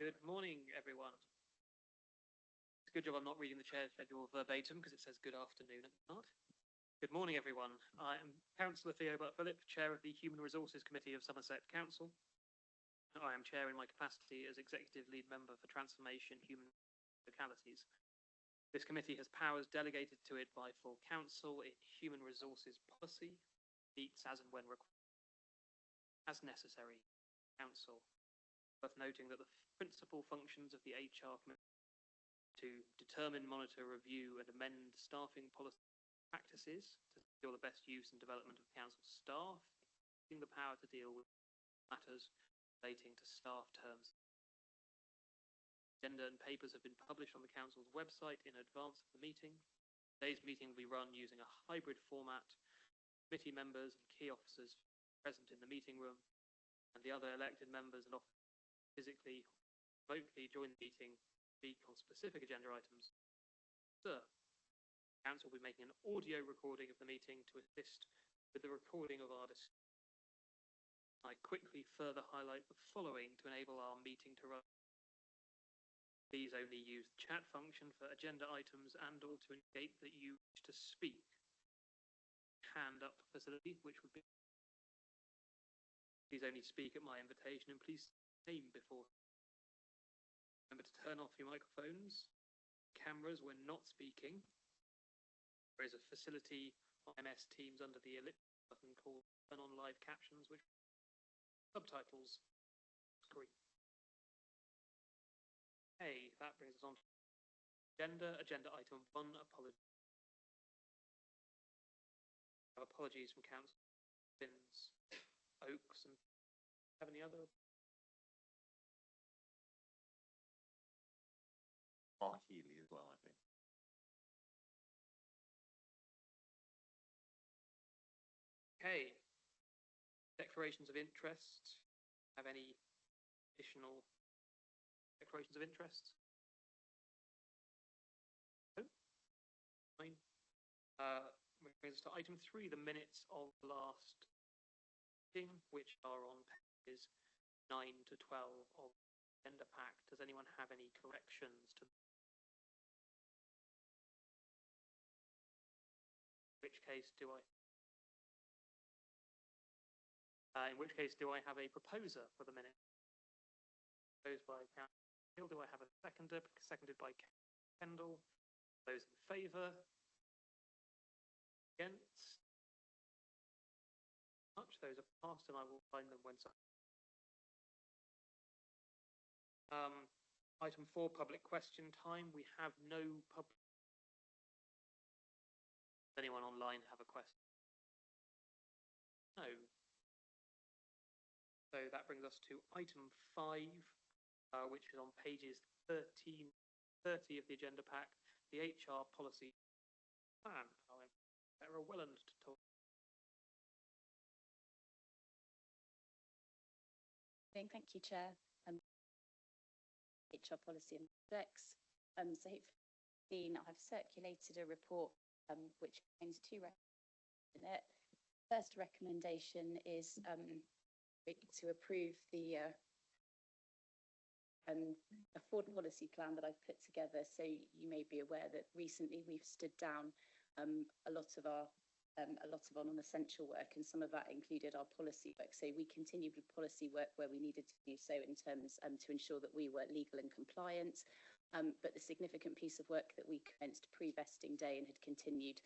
Good morning, everyone. It's a good job I'm not reading the chair's schedule verbatim because it says good afternoon at the start. Good morning, everyone. I am Councillor Theo Butt-Philip, Chair of the Human Resources Committee of Somerset Council. I am Chair in my capacity as Executive Lead Member for Transformation Human Localities. This committee has powers delegated to it by full council in human resources policy, meets as and when required, as necessary, council. Worth noting that the principal functions of the HR committee to determine, monitor, review and amend staffing policy practices to secure the best use and development of council staff, including the power to deal with matters relating to staff terms. Agenda and papers have been published on the council's website in advance of the meeting. Today's meeting will be run using a hybrid format. Committee members and key officers present in the meeting room and the other elected members and officers physically or remotely join the meeting to speak on specific agenda items. The council will be making an audio recording of the meeting to assist with the recording of our discussion. I quickly further highlight the following to enable our meeting to run. Please only use the chat function for agenda items and or to indicate that you wish to speak. Hand up facility, which would be please only speak at my invitation and please name before. Remember to turn off your microphones, cameras when not speaking. There is a facility on MS Teams under the ellipse button called Turn on Live Captions, which subtitles screen. Okay, that brings us on to agenda item 1, apologies from Council Finns, Oaks, and have any other? Mark Healy as well, I think. Okay. Declarations of interest. Have any additional declarations of interest? No? Fine. Which brings us to item 3, the minutes of the last meeting, which are on pages 9 to 12 of the agenda pack. Does anyone have any corrections to in which case do I have a proposer for the minute? Proposed by Councillor Hill. Do I have a seconder? Seconded by Kendall. Those in favour? Against? Much. Those are passed, and I will find them when. Item 4, public question time. We have no public. Does anyone online have a question? No. So that brings us to item 5, which is on pages 30 of the agenda pack, the HR policy plan. Sarah Welland to talk. Thank you, Chair. HR policy and projects. So hopefully I've circulated a report which contains 2 recommendations in it. First recommendation is to approve the afford policy plan that I've put together. So you may be aware that recently we've stood down a lot of our non-essential work, and some of that included our policy work. So we continued with policy work where we needed to do so in terms to ensure that we were legal and compliant. But the significant piece of work that we commenced pre-vesting day and had continued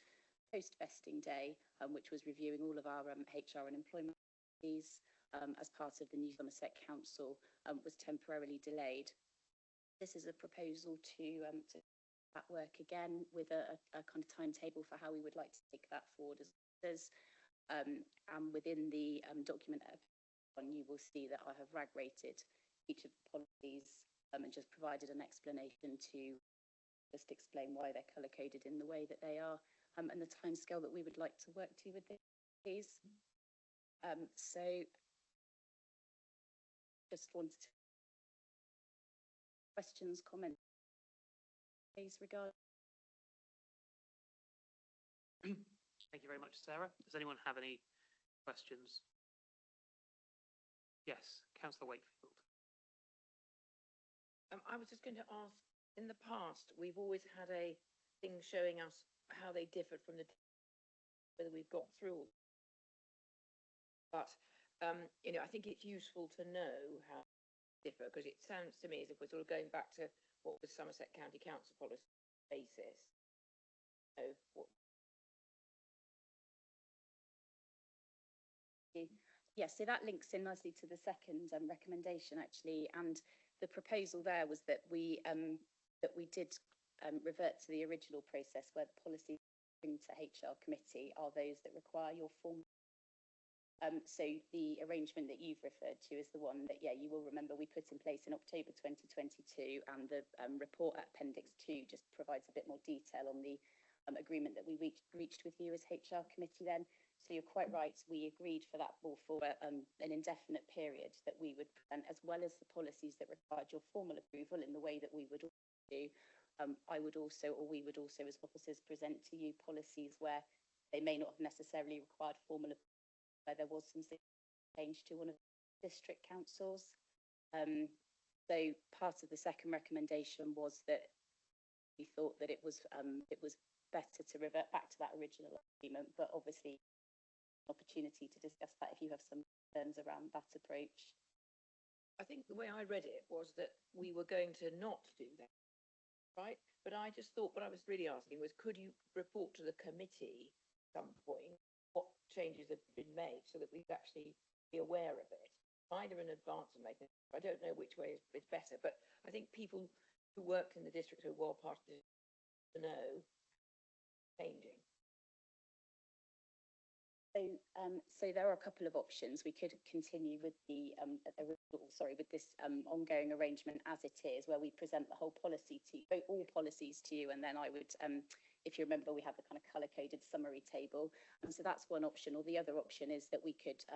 post-vesting day, which was reviewing all of our HR and employment policies as part of the new Somerset Council, was temporarily delayed. This is a proposal to that work again with a kind of timetable for how we would like to take that forward as and within the document you will see that I have rag rated each of the policies and just provided an explanation to just explain why they're colour coded in the way that they are, and the timescale that we would like to work to with these. So just wanted to questions, comments, please regard. Thank you very much, Sarah. Does anyone have any questions? Yes, Councillor Wakefield. I was just going to ask, in the past, we've always had a thing showing us how they differed from whether we've got through. But, I think it's useful to know how they differ, because it sounds to me as if we're sort of going back to what was Somerset County Council policy basis. What Yes, so that links in nicely to the second recommendation actually, and the proposal there was that we did revert to the original process where the policies bring to HR committee are those that require your form. So the arrangement that you've referred to is the one that, yeah, you will remember we put in place in October 2022, and the report at Appendix 2 just provides a bit more detail on the agreement that we reached with you as HR committee then. So you're quite right, we agreed for that for an indefinite period that we would present, as well as the policies that required your formal approval in the way that we would do. I would also, or we would also as officers, present to you policies where they may not have necessarily required formal approval, where there was some change to one of the district councils. So part of the second recommendation was that we thought that it was better to revert back to that original agreement, but obviously opportunity to discuss that if you have some concerns around that approach. I think the way I read it was that we were going to not do that, right? But I just thought what I was really asking was, could you report to the committee at some point what changes have been made so that we could actually be aware of it, either in advance of making it. I don't know which way is better, but I think people who worked in the district who were part of it to know changing. So there are a couple of options. We could continue with the with this ongoing arrangement as it is, where we present the whole policy to you, all policies to you, and then I would, if you remember, we have the kind of colour-coded summary table. So that's one option. Or the other option is that we could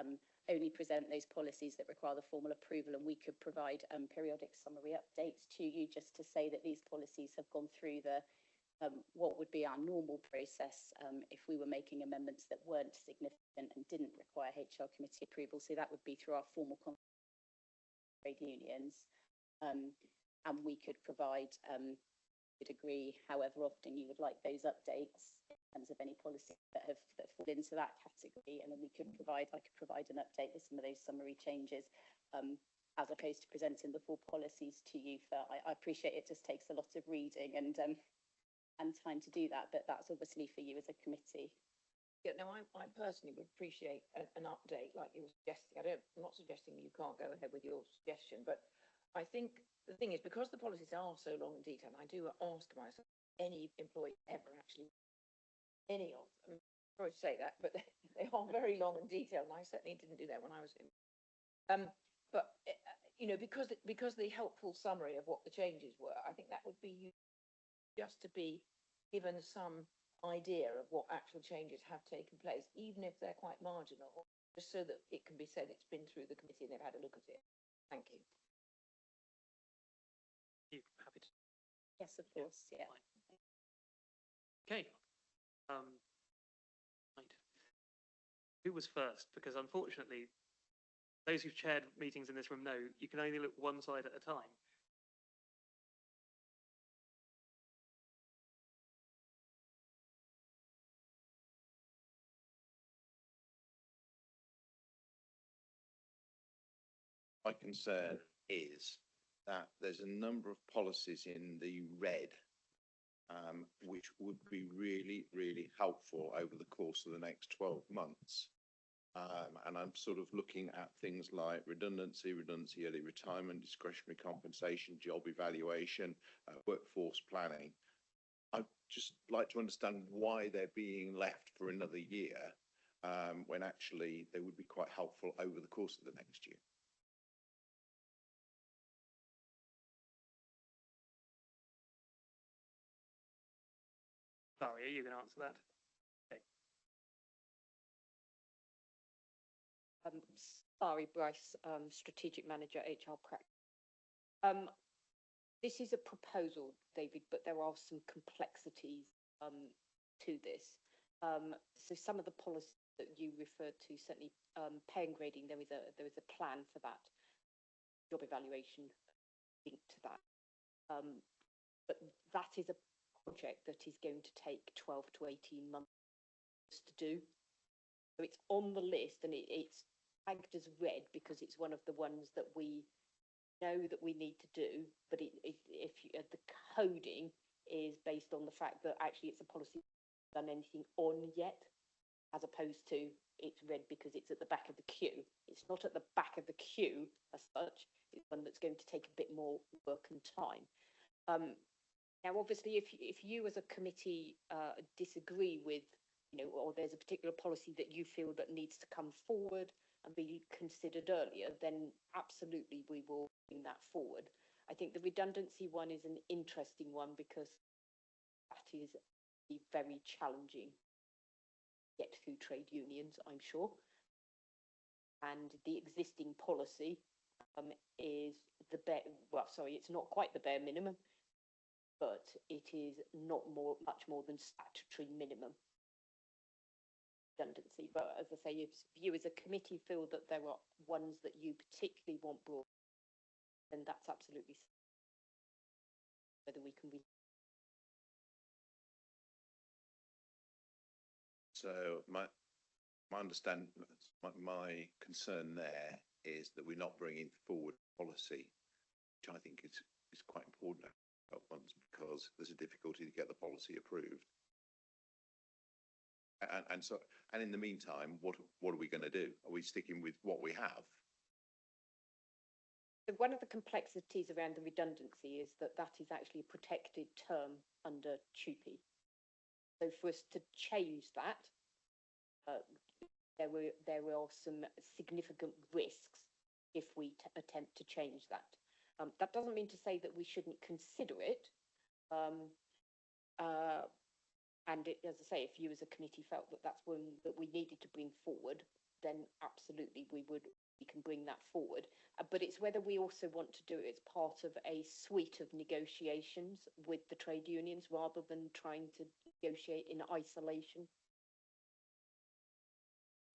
only present those policies that require the formal approval, and we could provide periodic summary updates to you just to say that these policies have gone through the what would be our normal process if we were making amendments that weren't significant and didn't require HR committee approval. So that would be through our formal trade unions, and we could provide, could agree however often you would like those updates in terms of any policies that fall into that category, and then I could provide an update with some of those summary changes, as opposed to presenting the full policies to you. I appreciate it just takes a lot of reading and time to do that, but that's obviously for you as a committee. Yeah, no, I personally would appreciate an update like you were suggesting. I'm not suggesting you can't go ahead with your suggestion, but I think the thing is, because the policies are so long and detailed, I do ask myself, any employee ever actually, any of them, sorry to say that, but they are very long and detailed, and I certainly didn't do that when I was in. But because the helpful summary of what the changes were, I think that would be just to be given some idea of what actual changes have taken place, even if they're quite marginal, just so that it can be said it's been through the committee and they've had a look at it. Thank you. Happy to. Yes, of course. Yeah. Okay. Right. Who was first? Because unfortunately, those who've chaired meetings in this room know you can only look one side at a time. My concern is that there's a number of policies in the red which would be really, really helpful over the course of the next 12 months. And I'm sort of looking at things like redundancy, early retirement, discretionary compensation, job evaluation, workforce planning. I'd just like to understand why they're being left for another year when actually they would be quite helpful over the course of the next year. Sorry, are you going to answer that? Okay. Sari Bryce, Strategic Manager, HR Practice. This is a proposal, David, but there are some complexities to this. So some of the policies that you referred to, certainly pay and grading, there is a plan for that. Job evaluation linked to that. But that is a project that is going to take 12 to 18 months to do. So it's on the list, and it's tagged as red because it's one of the ones that we know that we need to do, but the coding is based on the fact that actually it's a policy done anything on yet, as opposed to it's red because it's at the back of the queue. It's not at the back of the queue as such. It's one that's going to take a bit more work and time. Now, obviously, if you as a committee disagree with, or there's a particular policy that you feel that needs to come forward and be considered earlier, then absolutely we will bring that forward. I think the redundancy one is an interesting one because that is very challenging to get through trade unions, I'm sure. And the existing policy is it's not quite the bare minimum, but it is not much more than statutory minimum redundancy. But as I say, if you as a committee feel that there are ones that you particularly want brought, then that's absolutely whether we can. So my understanding, my concern there is that we're not bringing forward policy, which I think is quite important at once, because there's a difficulty to get the policy approved. And in the meantime, what are we going to do? Are we sticking with what we have? So one of the complexities around the redundancy is that is actually a protected term under TUPE. So for us to change that, there are some significant risks if we attempt to change that. That doesn't mean to say that we shouldn't consider it. And as I say, if you as a committee felt that that's one that we needed to bring forward, then absolutely we can bring that forward. But it's whether we also want to do it as part of a suite of negotiations with the trade unions rather than trying to negotiate in isolation.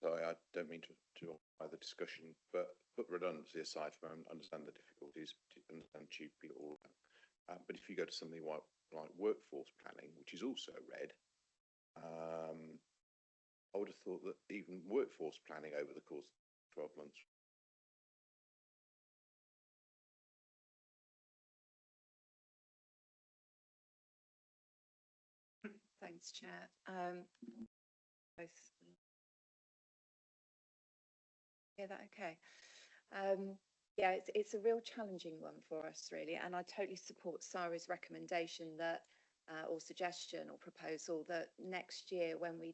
Sorry, I don't mean to occupy the discussion, but put redundancy aside for a moment, understand the difficulties, understand TUPE, all that. But if you go to something like workforce planning, which is also red, I would have thought that even workforce planning over the course of 12 months. Thanks, Chair. Hear that okay? Yeah, it's a real challenging one for us, really, and I totally support Sarah's recommendation that or suggestion or proposal that next year when we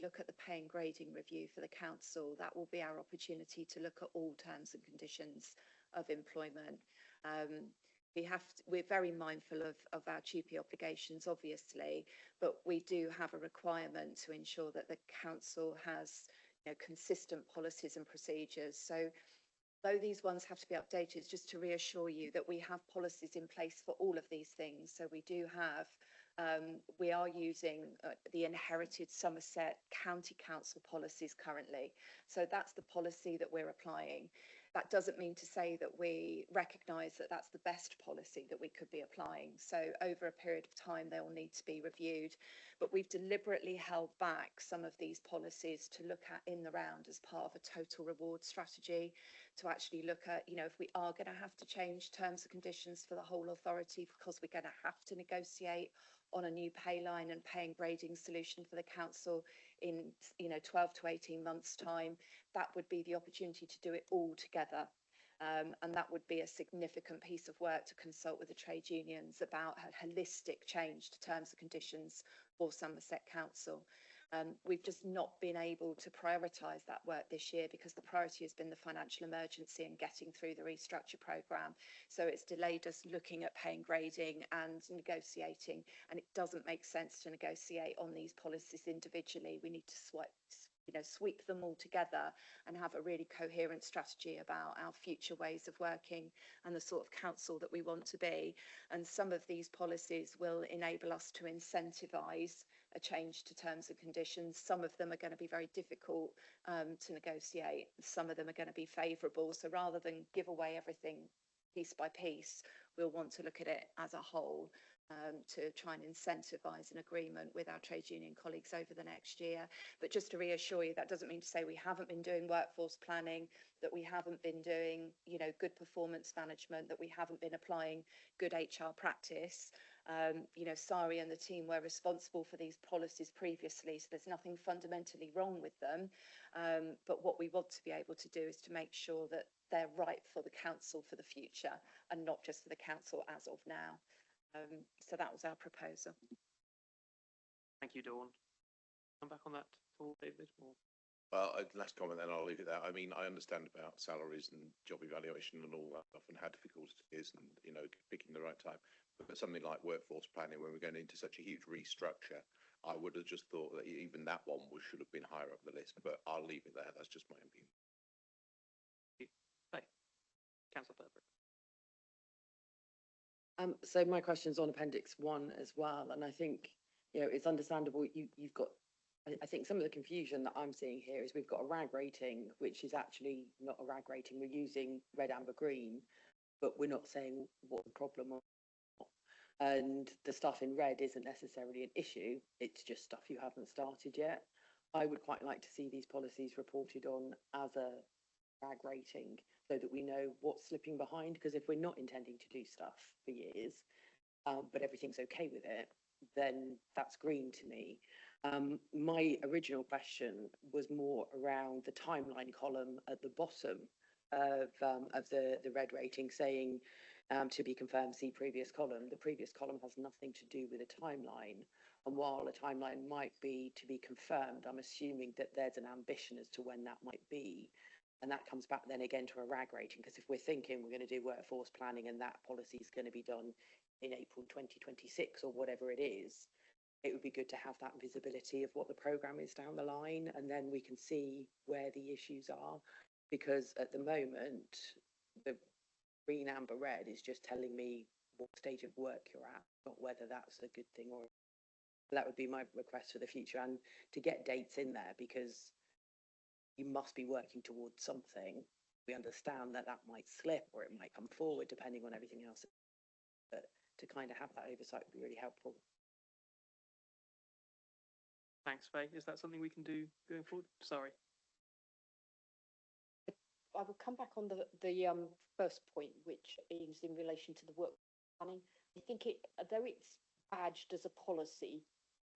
look at the pay and grading review for the council, that will be our opportunity to look at all terms and conditions of employment. We're very mindful of our TUPE obligations, obviously, but we do have a requirement to ensure that the council has consistent policies and procedures. So though these ones have to be updated, just to reassure you that we have policies in place for all of these things. So we are using the inherited Somerset County Council policies currently. So that's the policy that we're applying. That doesn't mean to say that we recognise that that's the best policy that we could be applying. So over a period of time, they will need to be reviewed. But we've deliberately held back some of these policies to look at in the round as part of a total reward strategy, to actually look at, if we are going to have to change terms and conditions for the whole authority because we're going to have to negotiate on a new pay line and pay and grading solution for the council in 12 to 18 months time, that would be the opportunity to do it all together. And that would be a significant piece of work to consult with the trade unions about a holistic change to terms and conditions for Somerset Council. We've just not been able to prioritise that work this year because the priority has been the financial emergency and getting through the restructure programme. So it's delayed us looking at pay and grading and negotiating, and it doesn't make sense to negotiate on these policies individually. We need to sweep them all together and have a really coherent strategy about our future ways of working and the sort of council that we want to be. And some of these policies will enable us to incentivise a change to terms and conditions. Some of them are going to be very difficult to negotiate. Some of them are going to be favourable. So rather than give away everything piece by piece, we'll want to look at it as a whole to try and incentivise an agreement with our trade union colleagues over the next year. But just to reassure you, that doesn't mean to say we haven't been doing workforce planning, that we haven't been doing, you know, good performance management, that we haven't been applying good HR practice. You know, Sari and the team were responsible for these policies previously, so there's nothing fundamentally wrong with them. But what we want to be able to do is to make sure that they're right for the council for the future and not just for the council as of now. So that was our proposal. Thank you, Dawn. Come back on that at all, David? Or... Well, last comment, then I'll leave it there. I mean, I understand about salaries and job evaluation and all that stuff and how difficult it is and, you know, picking the right time. But something like workforce planning, when we're going into such a huge restructure, I would have just thought that even that one should have been higher up the list, but I'll leave it there. That's just my opinion. Hey, Councillor Burbrick. So my question's on Appendix 1 as well, and I think, you know, it's understandable you've got, I think some of the confusion that I'm seeing here is we've got a RAG rating, which is actually not a RAG rating. We're using red, amber, green, but we're not saying what the problem is. And the stuff in red isn't necessarily an issue. It's just stuff you haven't started yet. I would quite like to see these policies reported on as a RAG rating so that we know what's slipping behind, because if we're not intending to do stuff for years, but everything's okay with it, then that's green to me. My original question was more around the timeline column at the bottom of the red rating, saying to be confirmed, see previous column. The previous column has nothing to do with a timeline. And while a timeline might be to be confirmed, I'm assuming that there's an ambition as to when that might be. And that comes back then again to a RAG rating, because if we're thinking we're going to do workforce planning and that policy is going to be done in April 2026 or whatever it is, it would be good to have that visibility of what the programme is down the line, and then we can see where the issues are. Because at the moment, the green, amber, red is just telling me what stage of work you're at, not whether that's a good thing or... That would be my request for the future, and to get dates in there, because you must be working towards something. We understand that that might slip or it might come forward depending on everything else, but to kind of have that oversight would be really helpful. Thanks, Faye. Is that something we can do going forward? Sorry. I will come back on the first point, which is in relation to the work planning. I think though it's badged as a policy,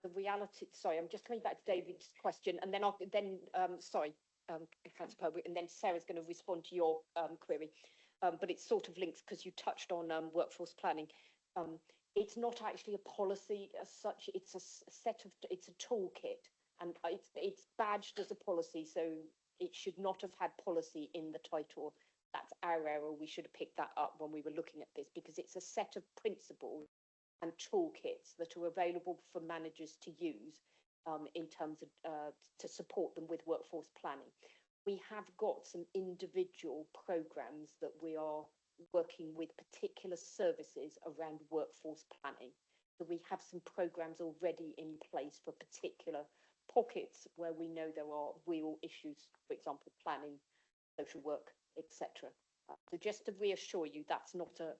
the reality, sorry, I'm just coming back to David's question, and then Councillor Burbrick, and then Sarah's going to respond to your query. But it sort of links because you touched on workforce planning. It's not actually a policy as such. It's it's a toolkit, and it's badged as a policy, so it should not have had policy in the title. That's our error. We should have picked that up when we were looking at this, because it's a set of principles and toolkits that are available for managers to use in terms of to support them with workforce planning. We have got some individual programmes that we are working with particular services around workforce planning. So we have some programmes already in place for particular pockets where we know there are real issues, for example, planning, social work, etc. So just to reassure you, that's not a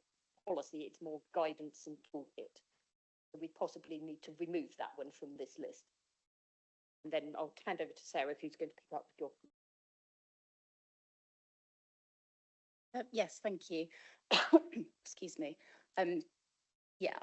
policy, it's more guidance and toolkit. So we possibly need to remove that one from this list. And then I'll hand over to Sarah, who's going to pick up with your... Yes, thank you. Excuse me. Yeah,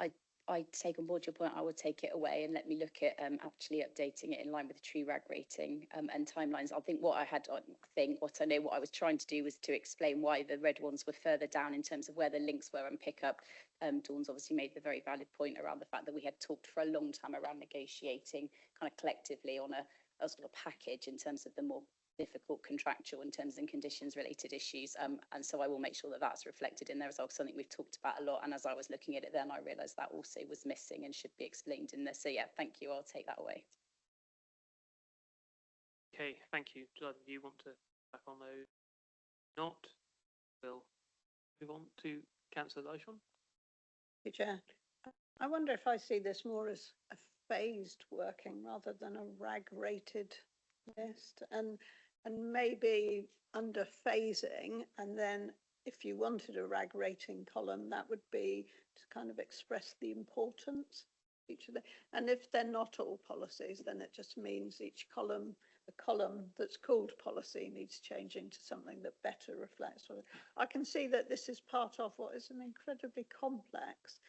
I take on board your point. I would take it away and let me look at actually updating it in line with the true RAG rating and timelines. I think what I was trying to do was to explain why the red ones were further down in terms of where the links were and pick up. Dawn's obviously made the very valid point around the fact that we had talked for a long time around negotiating kind of collectively on a sort of package in terms of the more difficult contractual and terms and conditions related issues, and so I will make sure that that's reflected in there as well, something we've talked about a lot, and as I was looking at it then I realised that also was missing and should be explained in there. So yeah, thank you, I'll take that away. Okay, thank you. Do either of you want to back on those? Not, we'll move on to Councillor Lishon. Chair, I wonder if I see this more as a phased working rather than a RAG rated list, and maybe under phasing, and then if you wanted a RAG rating column, that would be to kind of express the importance of each of the, and if they're not all policies, then it just means each column, the column that's called policy needs changing to something that better reflects what I can see that this is part of what is an incredibly complex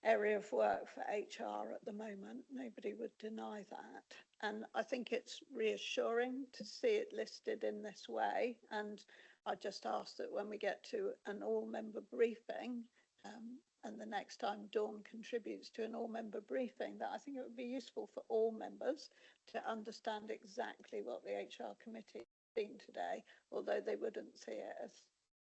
area of work for HR at the moment. Nobody would deny that. And I think it's reassuring to see it listed in this way. And I just ask that when we get to an all-member briefing, and the next time Dawn contributes to an all-member briefing, that I think it would be useful for all members to understand exactly what the HR committee has seen today, although they wouldn't see it as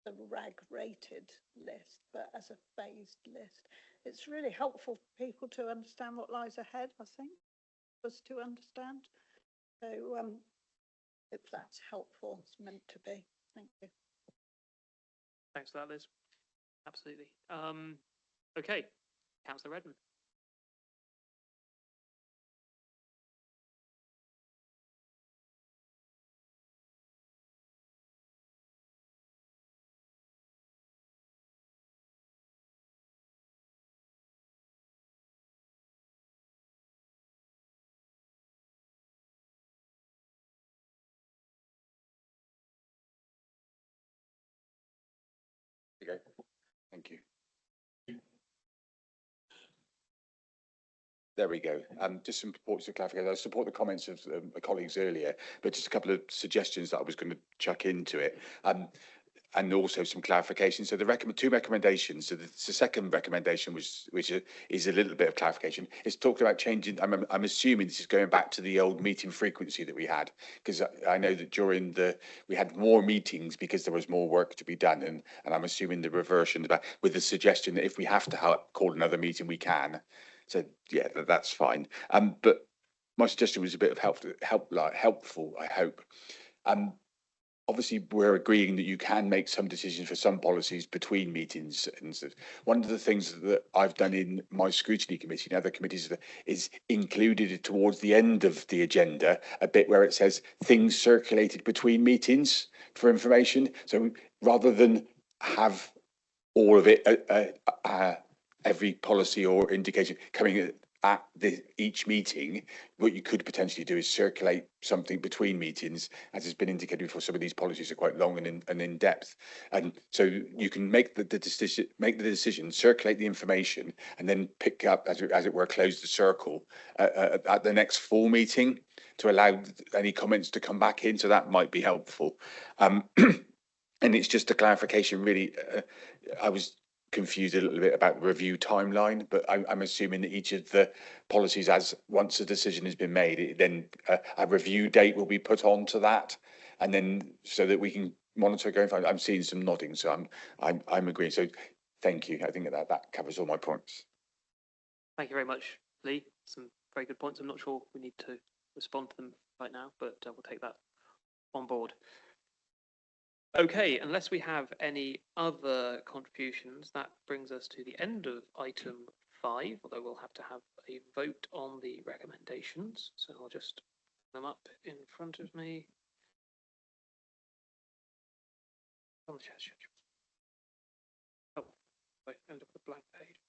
a RAG rated list, but as a phased list. It's really helpful for people to understand what lies ahead, I think, for us to understand. So if that's helpful, it's meant to be. Thank you. Thanks for that, Liz. Absolutely. Okay, Councillor Redmond. Okay, thank you. There we go. Just some points of clarification. I support the comments of my colleagues earlier, but just a couple of suggestions that I was going to chuck into it. And also some clarification. So the two recommendations. So the second recommendation, which is a little bit of clarification, is talking about changing. I'm assuming this is going back to the old meeting frequency that we had, because I know that during we had more meetings because there was more work to be done, and I'm assuming the reversion back with the suggestion that if we have to call another meeting, we can. So yeah, that's fine. But my suggestion was a bit of helpful, I hope. Obviously, we're agreeing that you can make some decisions for some policies between meetings. And one of the things that I've done in my scrutiny committee and other committees is included towards the end of the agenda a bit where it says things circulated between meetings for information. So rather than have all of it, every policy or indication coming at each meeting, what you could potentially do is circulate something between meetings, as has been indicated before. Some of these policies are quite long and in depth, and so you can make the decision, circulate the information, and then pick up, as it were, close the circle at the next full meeting to allow any comments to come back in. So that might be helpful. And it's just a clarification, really. I was confused a little bit about the review timeline, but I'm assuming that each of the policies, once a decision has been made, then a review date will be put onto that, and then so that we can monitor going forward. I'm seeing some nodding, so I'm agreeing. So thank you. I think that covers all my points. Thank you very much, Lee. Some very good points. I'm not sure we need to respond to them right now, but we'll take that on board. Okay, unless we have any other contributions, that brings us to the end of item 5, although we'll have to have a vote on the recommendations. So I'll just put them up in front of me. On the chair schedule. Oh, sorry, end up with a blank page.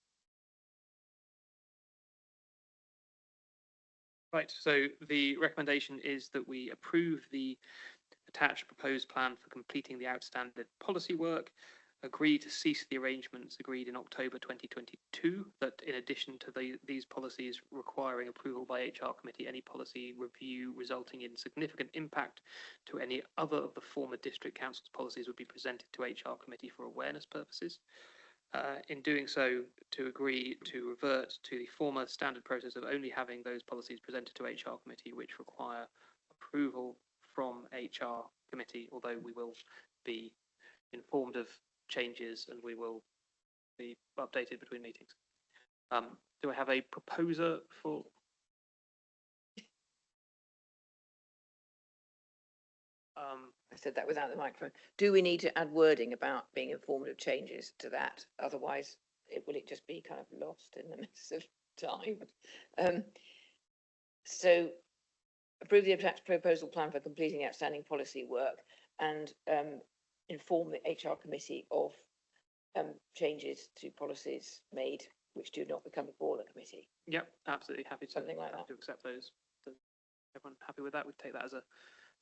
Right, so the recommendation is that we approve the attached proposed plan for completing the outstanding policy work, agree to cease the arrangements agreed in October 2022, that in addition to these policies requiring approval by HR committee, any policy review resulting in significant impact to any other of the former district council's policies would be presented to HR committee for awareness purposes. In doing so, to agree to revert to the former standard process of only having those policies presented to HR committee which require approval from HR committee, although we will be informed of changes and we will be updated between meetings. Do I have a proposer for? I said that without the microphone. Do we need to add wording about being informed of changes to that? Otherwise, will it just be kind of lost in the midst of time? So approve the attached proposal plan for completing outstanding policy work, and inform the HR committee of changes to policies made which do not become before the committee. Yep, absolutely happy to. Something like happy that. To accept those. Everyone happy with that? We'd take that as a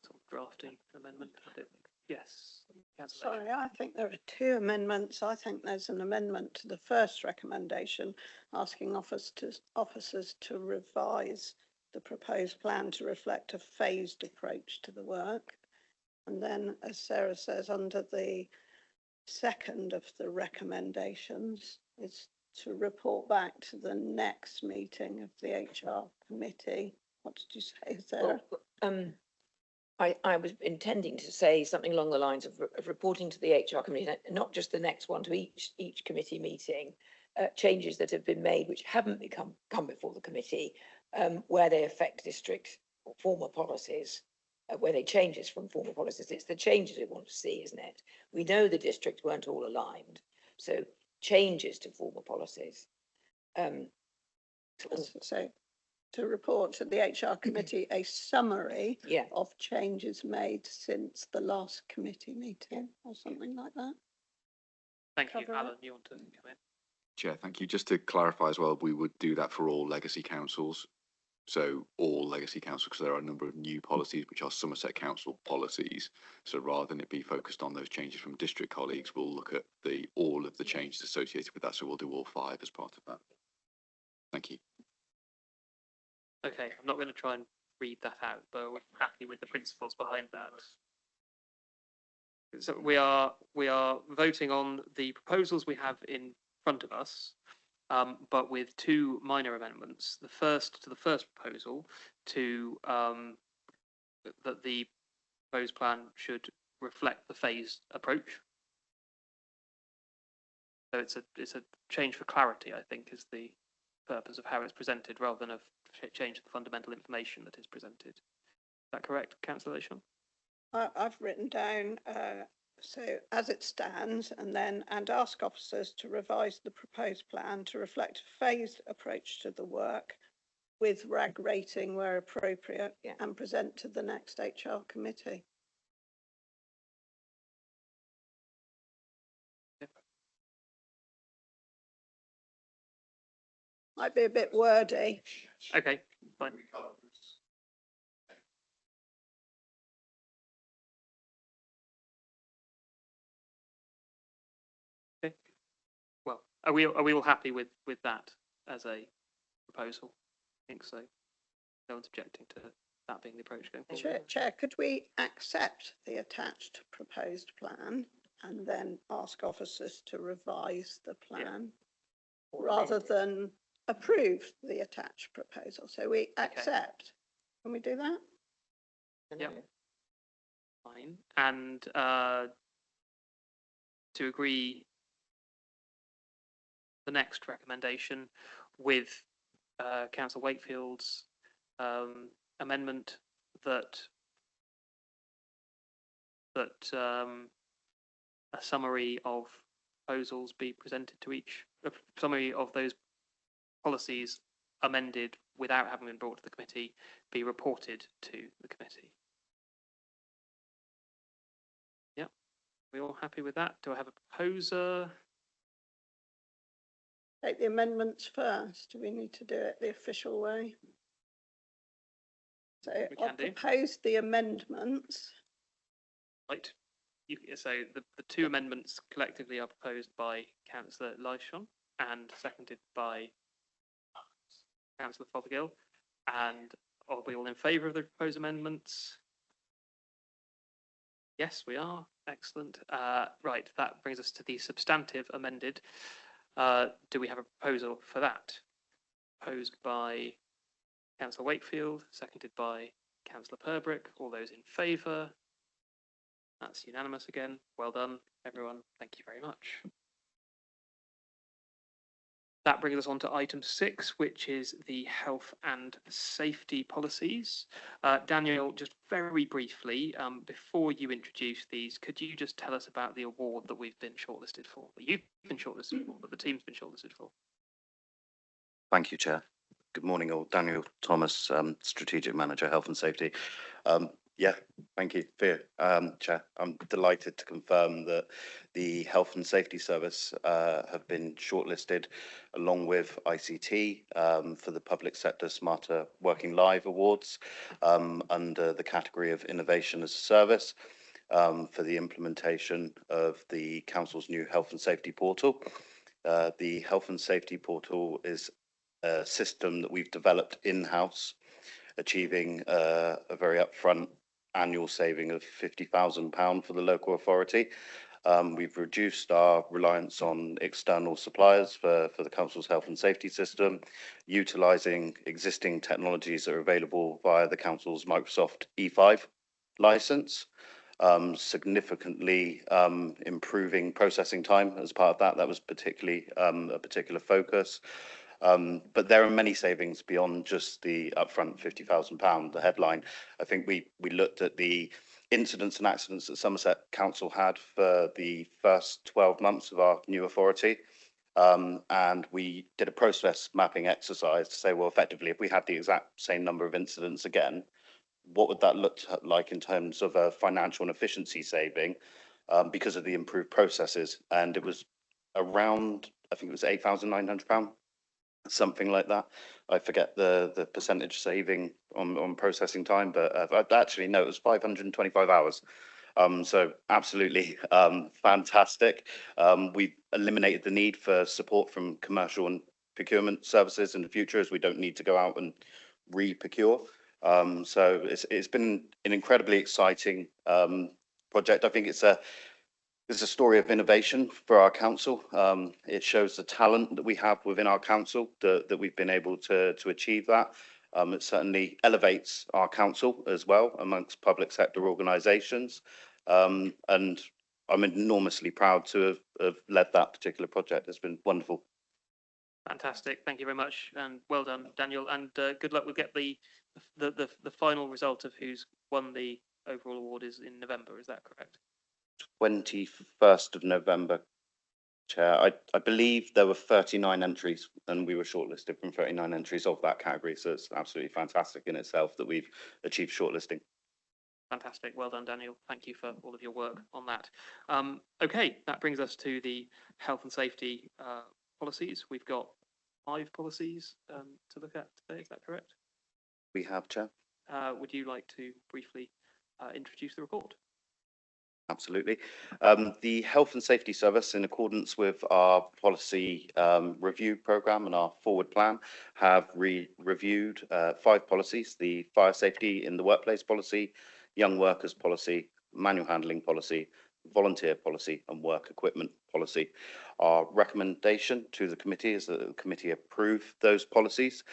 sort of drafting amendment. I don't think. Yes. Councillor Leisure. Sorry, I think there are two amendments. I think there's an amendment to the first recommendation asking officers to revise the proposed plan to reflect a phased approach to the work. And then, as Sarah says, under the second of the recommendations is to report back to the next meeting of the HR committee. What did you say, Sarah? Well, I was intending to say something along the lines of reporting to the HR committee, not just the next one, to each committee meeting, changes that have been made which haven't come before the committee, where they affect district or former policies, where they changes from former policies. It's the changes we want to see, isn't it? We know the districts weren't all aligned, so changes to former policies. So to report to the HR committee a summary Yeah. of changes made since the last committee meeting or something like that. Thank you, Cover it. Alan. You want to come in? Chair, thank you. Just to clarify as well, we would do that for all legacy councils. So all legacy councils, because there are a number of new policies which are Somerset Council policies. So rather than it be focused on those changes from district colleagues, we'll look at all of the changes associated with that. So we'll do all 5 as part of that. Thank you. Okay, I'm not going to try and read that out, but we're happy with the principles behind that. So we are voting on the proposals we have in front of us, but with 2 minor amendments. The first to the first proposal to that the proposed plan should reflect the phased approach. So it's a change for clarity, I think, is the purpose of how it's presented, rather than a change to the fundamental information that is presented. Is that correct, Councillor Leishon? I've written down, so as it stands, and ask officers to revise the proposed plan to reflect a phased approach to the work with RAG rating where appropriate, Yeah. and present to the next HR committee. Might be a bit wordy. Okay, fine. Okay. Well, are we all happy with that as a proposal? I think so. No one's objecting to that being the approach going forward. Chair, could we accept the attached proposed plan and then ask officers to revise the plan rather than approve the attached proposal? So we accept. Can we do that? Yep. Fine. And to agree the next recommendation with Councillor Wakefield's amendment that a summary of proposals be presented to a summary of those policies amended without having been brought to the committee be reported to the committee. Yep. We all happy with that? Do I have a proposer? Take the amendments first. Do we need to do it the official way? So We I'll can do. propose the amendments. Right. So the 2 amendments collectively are proposed by Councillor Leishon and seconded by Councillor Fothergill. And are we all in favour of the proposed amendments? Yes, we are. Excellent. Right, that brings us to the substantive amended. Do we have a proposal for that? Proposed by Councillor Wakefield, seconded by Councillor Purbrick. All those in favour? That's unanimous again. Well done, everyone. Thank you very much. That brings us on to item 6, which is the health and safety policies. Daniel, just very briefly, before you introduce these, could you just tell us about the award that we've been shortlisted for, that you've been shortlisted for, that the team's been shortlisted for? Thank you, Chair. Good morning, all. Daniel Thomas, Strategic Manager, Health and Safety. Yeah, thank you, Theo. Chair, I'm delighted to confirm that the Health and Safety Service have been shortlisted along with ICT for the Public Sector Smarter Working Live Awards under the category of Innovation as a Service for the implementation of the Council's new Health and Safety Portal. The Health and Safety Portal is a system that we've developed in-house, achieving a very upfront annual saving of £50,000 for the local authority. We've reduced our reliance on external suppliers for the council's health and safety system, utilising existing technologies that are available via the council's Microsoft E5 licence, significantly improving processing time as part of that. That was particularly a particular focus. But there are many savings beyond just the upfront £50,000, the headline. I think we looked at the incidents and accidents that Somerset Council had for the first 12 months of our new authority. And we did a process mapping exercise to say, well, effectively, if we had the exact same number of incidents again, what would that look like in terms of a financial and efficiency saving because of the improved processes? And it was around, I think it was £8,900. Something like that. I forget the percentage saving on processing time, but actually no, it was 525 hours. So absolutely fantastic. We've eliminated the need for support from commercial and procurement services in the future, as we don't need to go out and re-procure. So it's been an incredibly exciting project. I think it's a story of innovation for our council. It shows the talent that we have within our council, that we've been able to achieve that. It certainly elevates our council as well amongst public sector organisations. And I'm enormously proud to have led that particular project. It's been wonderful. Fantastic. Thank you very much, and well done, Daniel. And good luck. We'll get the final result of who's won the overall award is in November. Is that correct? 21st of November, Chair. I believe there were 39 entries and we were shortlisted from 39 entries of that category. So it's absolutely fantastic in itself that we've achieved shortlisting. Fantastic. Well done, Daniel. Thank you for all of your work on that. Okay, that brings us to the health and safety policies. We've got 5 policies to look at today. Is that correct? We have, Chair. Would you like to briefly introduce the report? Absolutely. The Health and Safety Service, in accordance with our policy review programme and our forward plan, have reviewed 5 policies: the fire safety in the workplace policy, young workers policy, manual handling policy, volunteer policy and work equipment policy. Our recommendation to the committee is that the committee approve those policies.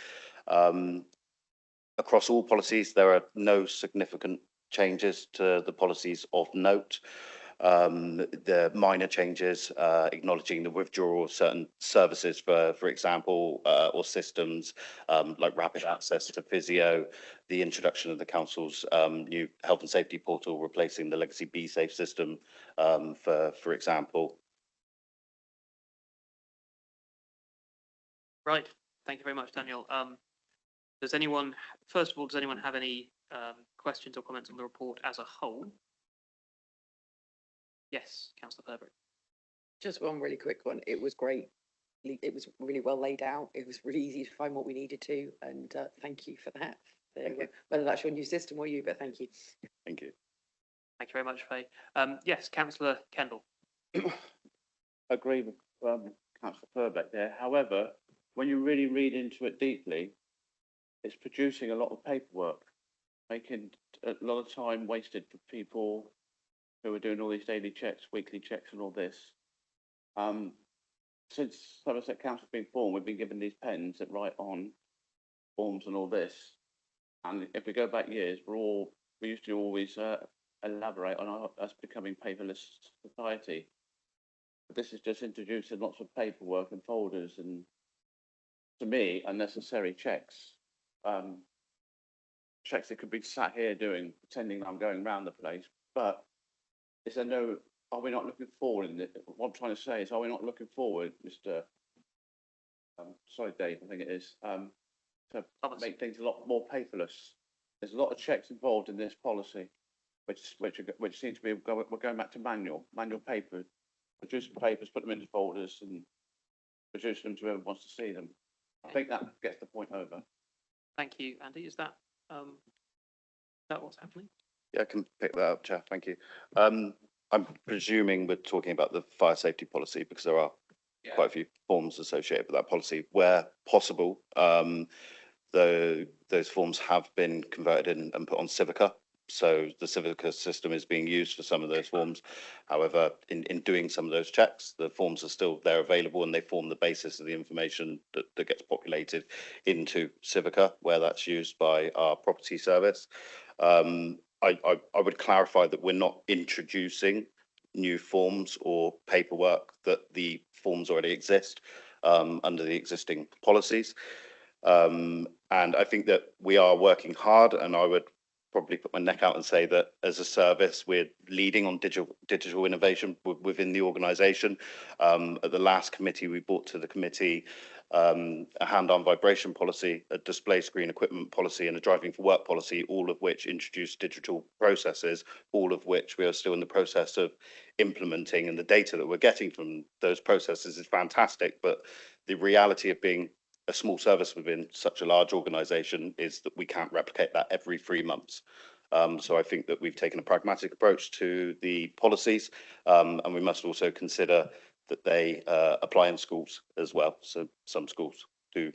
Across all policies, there are no significant changes to the policies of note. The minor changes, acknowledging the withdrawal of certain services, for example, or systems like rapid access to physio, the introduction of the council's new health and safety portal, replacing the legacy BeSafe system, for example. Right. Thank you very much, Daniel. Does anyone have any questions or comments on the report as a whole? Yes, Councillor Purbrick. Just one really quick one. It was great. It was really well laid out. It was really easy to find what we needed to, and thank you for that. Thank you. Whether that's your new system or you, but thank you. Thank you. Thank you very much, Faye. Yes, Councillor Kendall. Agree with Councillor Purbeck there. However, when you really read into it deeply, it's producing a lot of paperwork, making a lot of time wasted for people who are doing all these daily checks, weekly checks and all this. Since Somerset Council has been formed, we've been given these pens that write on forms and all this. And if we go back years, we used to always elaborate on us becoming paperless society. But this is just introducing lots of paperwork and folders and, to me, unnecessary checks. Checks that could be sat here doing, pretending I'm going around the place. But is there no, are we not looking forward in it? What I'm trying to say is, are we not looking forward, Mr. Sorry, Dave, I think it is, to make things a lot more paperless there's a lot of checks involved in this policy, which seem to be, we're going back to manual paper, producing papers, put them into folders and produce them to whoever wants to see them. I think that gets the point over. Thank you, Andy. Is that what's happening? Yeah, I can pick that up, Chair. Thank you. I'm presuming we're talking about the fire safety policy because there are quite a few forms associated with that policy. Where possible, those forms have been converted in and put on Civica. So the Civica system is being used for some of those forms. However, in doing some of those checks, the forms are still there available and they form the basis of the information that gets populated into Civica, where that's used by our property service. I would clarify that we're not introducing new forms or paperwork, that the forms already exist under the existing policies. And I think that we are working hard, and I would probably put my neck out and say that as a service, we're leading on digital innovation within the organisation. At the last committee, we brought to the committee a hand-on vibration policy, a display screen equipment policy and a driving for work policy, all of which introduce digital processes, all of which we are still in the process of implementing, and the data that we're getting from those processes is fantastic. But the reality of being a small service within such a large organisation is that we can't replicate that every 3 months. So I think that we've taken a pragmatic approach to the policies, and we must also consider that they apply in schools as well. So some schools do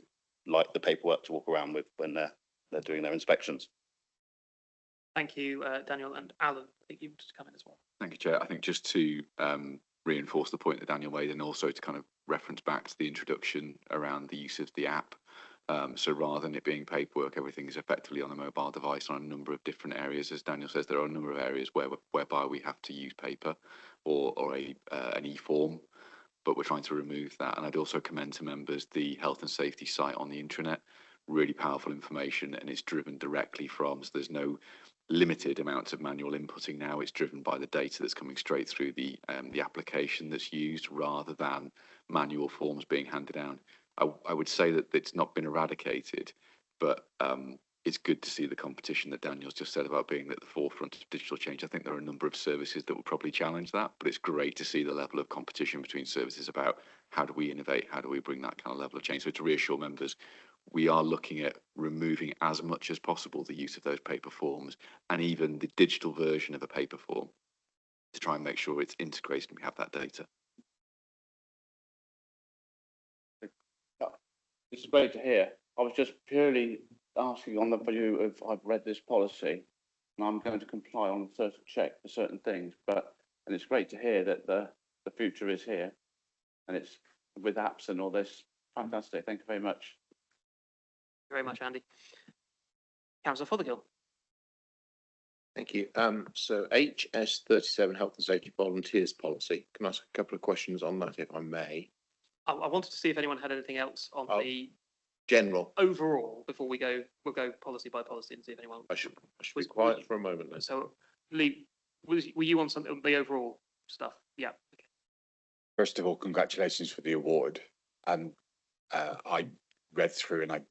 like the paperwork to walk around with when they're doing their inspections. Thank you, Daniel. And Alan, I think you just come in as well. Thank you, Chair. I think just to reinforce the point that Daniel made, and also to kind of reference back to the introduction around the use of the app. So rather than it being paperwork, everything is effectively on a mobile device on a number of different areas. As Daniel says, there are a number of areas whereby we have to use paper or an e-form, but we're trying to remove that. And I'd also commend to members the health and safety site on the intranet. Really powerful information, and it's driven directly from, so there's no limited amounts of manual inputting now. It's driven by the data that's coming straight through the application that's used, rather than manual forms being handed down. I would say that it's not been eradicated, but it's good to see the competition that Daniel's just said about being at the forefront of digital change. I think there are a number of services that will probably challenge that, but it's great to see the level of competition between services about how do we innovate, how do we bring that kind of level of change. So to reassure members, we are looking at removing as much as possible the use of those paper forms, and even the digital version of a paper form, to try and make sure it's integrated and we have that data. It's great to hear. I was just purely asking on the view of, I've read this policy and I'm going to comply on a certain check for certain things, and it's great to hear that the future is here, and it's with apps and all this. Fantastic. Thank you very much. Thank you very much, Andy. Councillor Fothergill. Thank you. So HS37 Health and Safety Volunteers Policy. Can I ask a couple of questions on that, if I may? I wanted to see if anyone had anything else on the General. overall before we'll go policy by policy and see if anyone. I should be quiet for a moment then. So, Lee, were you on something, the overall stuff? Yeah. Okay. First of all, congratulations for the award. And I read through and I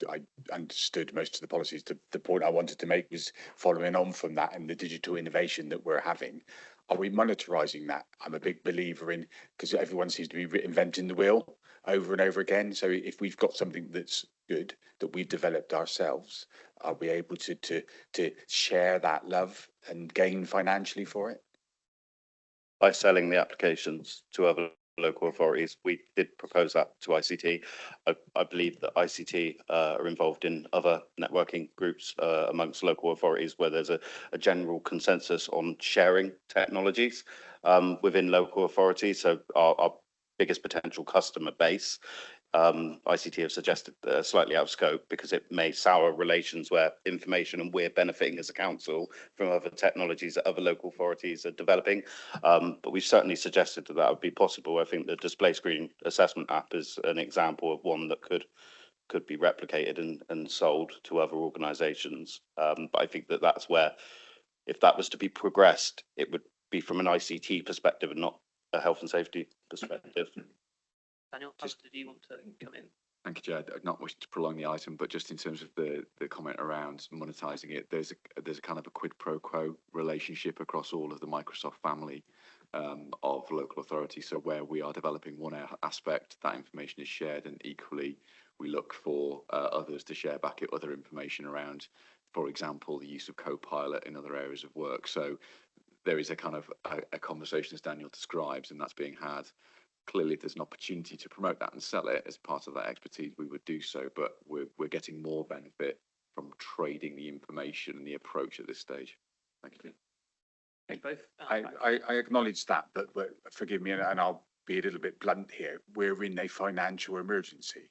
understood most of the policies. The point I wanted to make was following on from that and the digital innovation that we're having. Are we monitorising that? I'm a big believer in, because everyone seems to be reinventing the wheel over and over again. So if we've got something that's good, that we've developed ourselves, are we able to share that love and gain financially for it? By selling the applications to other local authorities. We did propose that to ICT. I believe that ICT are involved in other networking groups amongst local authorities where there's a general consensus on sharing technologies within local authorities. So our biggest potential customer base, ICT have suggested slightly out of scope because it may sour relations where information and we're benefiting as a council from other technologies that other local authorities are developing. But we've certainly suggested that would be possible. I think the display screen assessment app is an example of one that could be replicated and sold to other organisations. But I think that that's where, if that was to be progressed, it would be from an ICT perspective and not a health and safety perspective. Daniel, did you want to come in? Thank you, Chair. Not wishing to prolong the item, but just in terms of the comment around monetising it, there's a kind of a quid pro quo relationship across all of the Microsoft family of local authorities. So where we are developing one aspect, that information is shared, and equally we look for others to share back other information around, for example, the use of Copilot in other areas of work. So there is a kind of a conversation, as Daniel describes, and that's being had. Clearly, if there's an opportunity to promote that and sell it as part of that expertise, we would do so, but we're getting more benefit from trading the information and the approach at this stage. Thank you. Thank you both. I acknowledge that, but forgive me, and I'll be a little bit blunt here. We're in a financial emergency,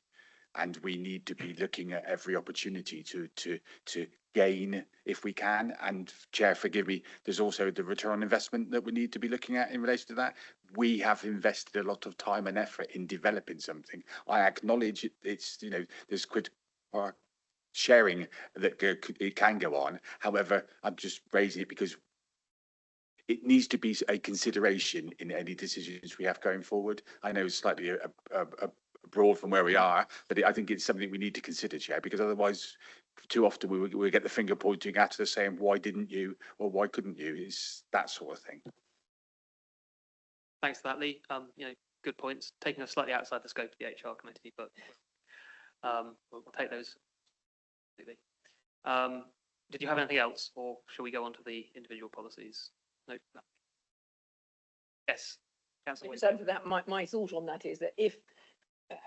and we need to be looking at every opportunity to gain if we can. And Chair, forgive me, there's also the return on investment that we need to be looking at in relation to that. We have invested a lot of time and effort in developing something. I acknowledge it's, you know, there's quid sharing that it can go on. However, I'm just raising it because it needs to be a consideration in any decisions we have going forward. I know it's slightly broad from where we are, but I think it's something we need to consider, Chair, because otherwise too often we get the finger pointing at us saying, why didn't you, or why couldn't you? It's that sort of thing. Thanks for that, Lee. You know, good points. Taking us slightly outside the scope of the HR committee, but we'll take those. Did you have anything else, or shall we go on to the individual policies? No. Yes, Councillor So for that, my thought on that is that if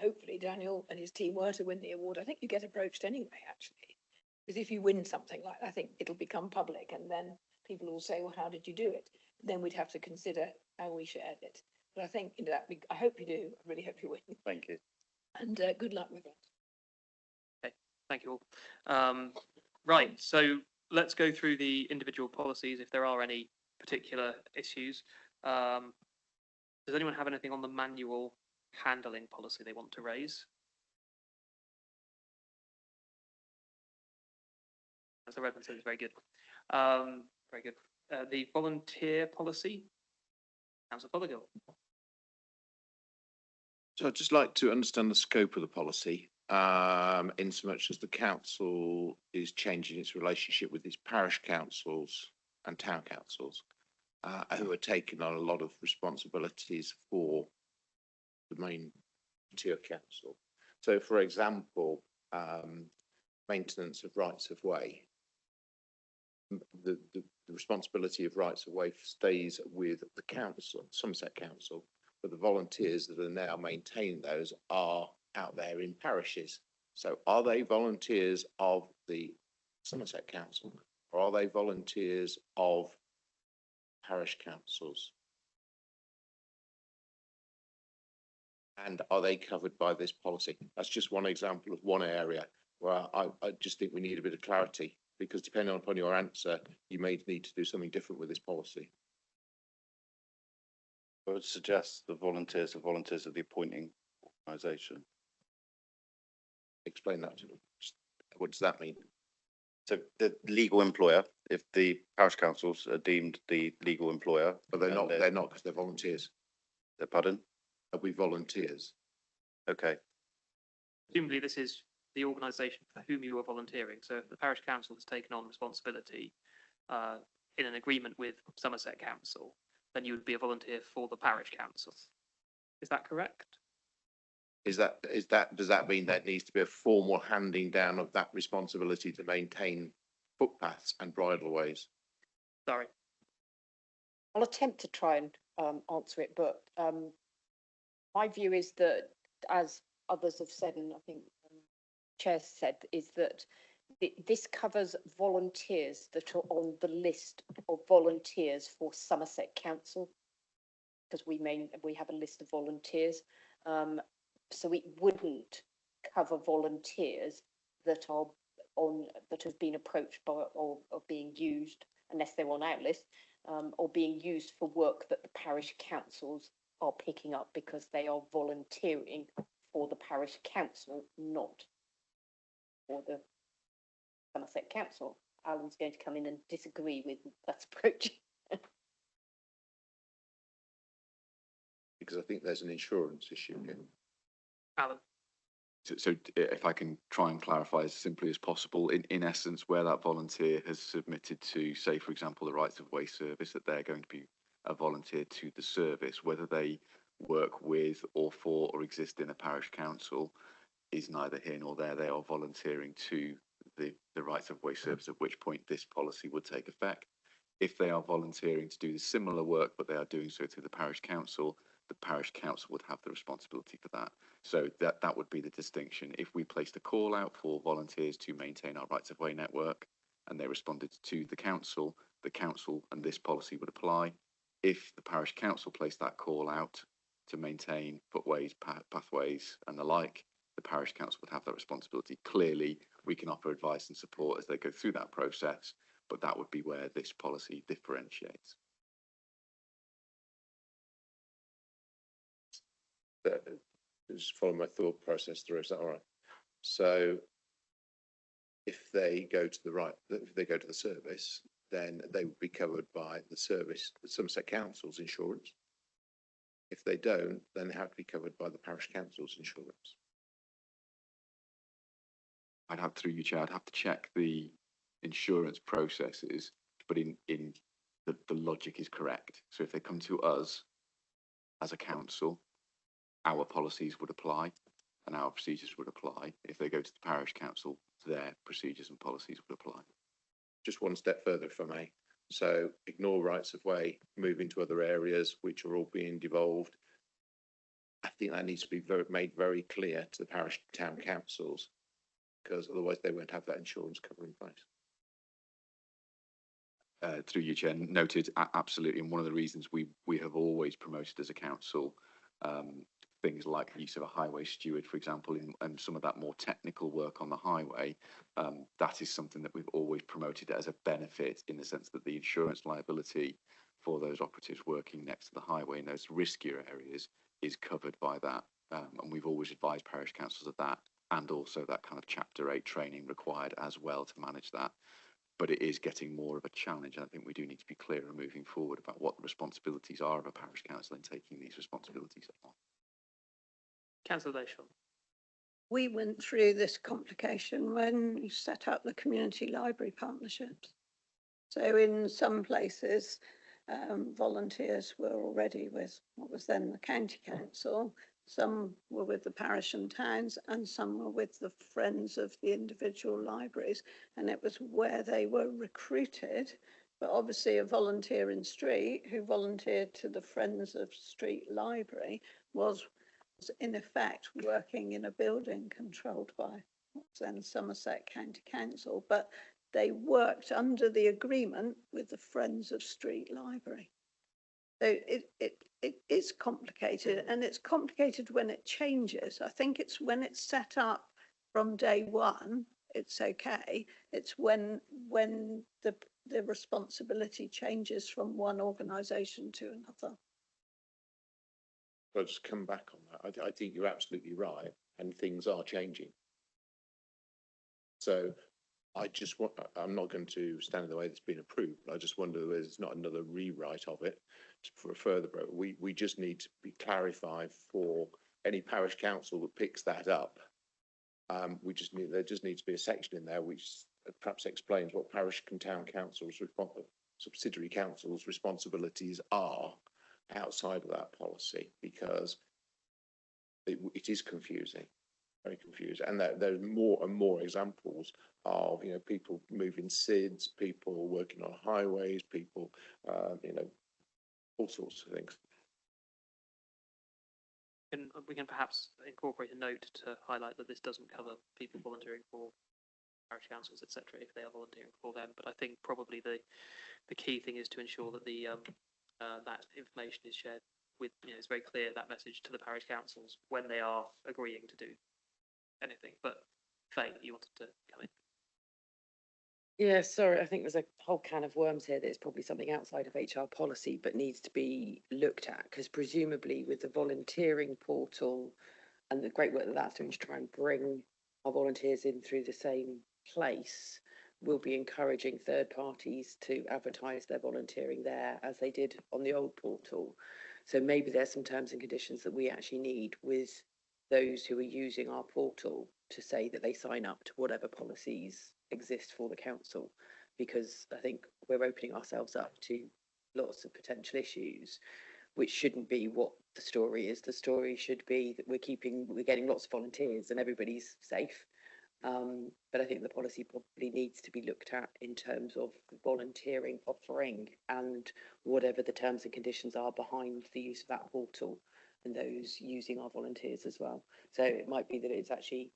hopefully Daniel and his team were to win the award, I think you get approached anyway, actually. Because if you win something like that, I think it'll become public, and then people will say, well, how did you do it? Then we'd have to consider how we shared it. But I think, you know, I hope you do. I really hope you win. Thank you. And good luck with that. Okay, thank you all. Right, so let's go through the individual policies if there are any particular issues. Does anyone have anything on the manual handling policy they want to raise? As the Redmond said, it's very good. Very good. The volunteer policy, Councillor Fothergill. So I'd just like to understand the scope of the policy, in so much as the council is changing its relationship with its parish councils and town councils, who are taking on a lot of responsibilities for the main tier council. So, for example, maintenance of rights of way. The responsibility of rights of way stays with the council, Somerset Council, but the volunteers that are now maintaining those are out there in parishes. So are they volunteers of the Somerset Council, or are they volunteers of parish councils? And are they covered by this policy? That's just one example of one area where I just think we need a bit of clarity, because depending upon your answer, you may need to do something different with this policy. I would suggest the volunteers are volunteers of the appointing organisation. Explain that to me. What does that mean? So the legal employer, if the parish councils are deemed the legal employer. But they're not because they're volunteers. Pardon? Are we volunteers? Okay. Presumably this is the organisation for whom you are volunteering. So if the parish council has taken on responsibility in an agreement with Somerset Council, then you would be a volunteer for the parish council. Is that correct? Does that mean there needs to be a formal handing down of that responsibility to maintain footpaths and bridleways? Sorry. I'll attempt to try and answer it, but my view is that, as others have said, and I think Chair said, is that this covers volunteers that are on the list of volunteers for Somerset Council, because we have a list of volunteers. So it wouldn't cover volunteers that are that have been approached by or being used, unless they're on our list, or being used for work that the parish councils are picking up because they are volunteering for the parish council, not for the Somerset Council. Alan's going to come in and disagree with that approach. Because I think there's an insurance issue here. Alan. If I can try and clarify as simply as possible, in essence, where that volunteer has submitted to, say, for example, the Rights of Way service, that they're going to be a volunteer to the service, whether they work with or for or exist in a parish council is neither here nor there. They are volunteering to the Rights of Way service, at which point this policy would take effect. If they are volunteering to do the similar work, but they are doing so through the parish council would have the responsibility for that. So that would be the distinction. If we placed a call out for volunteers to maintain our Rights of Way network and they responded to the council and this policy would apply. If the parish council placed that call out to maintain footways, pathways and the like, the parish council would have that responsibility. Clearly, we can offer advice and support as they go through that process, but that would be where this policy differentiates. Just follow my thought process through. Is that all right? So, if they go to the service, then they would be covered by the service, the Somerset Council's insurance. If they don't, then they have to be covered by the parish council's insurance. Through you, Chair, I'd have to check the insurance processes, but in the logic is correct. So if they come to us as a council, our policies would apply and our procedures would apply. If they go to the parish council, their procedures and policies would apply. Just one step further, if I may. So ignore Rights of Way, move into other areas which are all being devolved. I think that needs to be made very clear to the parish town councils, because otherwise they won't have that insurance cover in place. Through you, Chair, noted, absolutely. And one of the reasons we have always promoted as a council things like the use of a highway steward, for example, and some of that more technical work on the highway, that is something that we've always promoted as a benefit, in the sense that the insurance liability for those operatives working next to the highway in those riskier areas is covered by that. And we've always advised parish councils of that, and also that kind of Chapter 8 training required as well to manage that. But it is getting more of a challenge, and I think we do need to be clearer moving forward about what the responsibilities are of a parish council in taking these responsibilities on. Councillor Bayshore. We went through this complication when you set up the community library partnerships. So in some places, volunteers were already with what was then the county council. Some were with the parish and towns, and some were with the friends of the individual libraries. And it was where they were recruited. But obviously a volunteer in Street who volunteered to the Friends of Street Library was in effect working in a building controlled by then Somerset County Council, but they worked under the agreement with the Friends of Street Library. So it is complicated, and it's complicated when it changes. I think it's when it's set up from day one, it's okay. It's when the responsibility changes from one organisation to another. I'll just come back on that. I think you're absolutely right, and things are changing. So I'm not going to stand in the way that's been approved, but I just wonder whether there's not another rewrite of it for a further. We just need to be clarified for any parish council that picks that up. There just needs to be a section in there which perhaps explains what parish and town councils, subsidiary councils' responsibilities are outside of that policy, because it is confusing, very confusing, and there's more and more examples of people moving SIDS, people working on highways, people all sorts of things. We can perhaps incorporate a note to highlight that this doesn't cover people volunteering for parish councils, etc., if they are volunteering for them. But I think probably the key thing is to ensure that that information is shared with, it's very clear, that message to the parish councils when they are agreeing to do anything. But Faye, you wanted to come in. Yeah, sorry, I think there's a whole can of worms here that's probably something outside of HR policy but needs to be looked at, because presumably with the volunteering portal and the great work that that's doing to try and bring our volunteers in through the same place, we'll be encouraging third parties to advertise their volunteering there as they did on the old portal. So maybe there's some terms and conditions that we actually need with those who are using our portal to say that they sign up to whatever policies exist for the council, because I think we're opening ourselves up to lots of potential issues, which shouldn't be what the story is. The story should be that we're getting lots of volunteers and everybody's safe. But I think the policy probably needs to be looked at in terms of the volunteering offering and whatever the terms and conditions are behind the use of that portal and those using our volunteers as well. So it might be that it's actually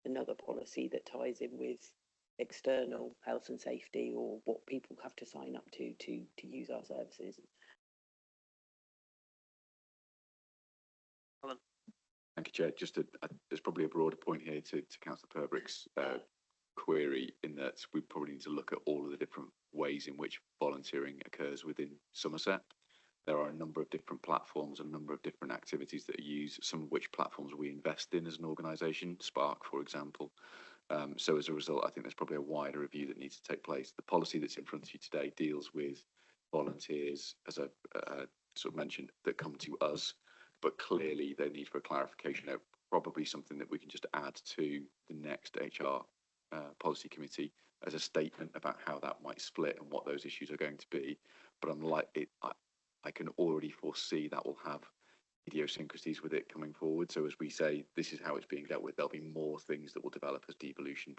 another policy that ties in with external health and safety, or what people have to sign up to use our services. Thank you, Chair. There's probably a broader point here to Councillor Purbrick's query, in that we probably need to look at all of the different ways in which volunteering occurs within Somerset. There are a number of different platforms, a number of different activities that are used, some of which platforms we invest in as an organisation, Spark, for example. So as a result, I think there's probably a wider review that needs to take place. The policy that's in front of you today deals with volunteers, as I sort of mentioned, that come to us, but clearly they need for a clarification. Probably something that we can just add to the next HR policy committee as a statement about how that might split and what those issues are going to be. But I can already foresee that will have idiosyncrasies with it coming forward. So as we say, this is how it's being dealt with. There'll be more things that will develop as devolution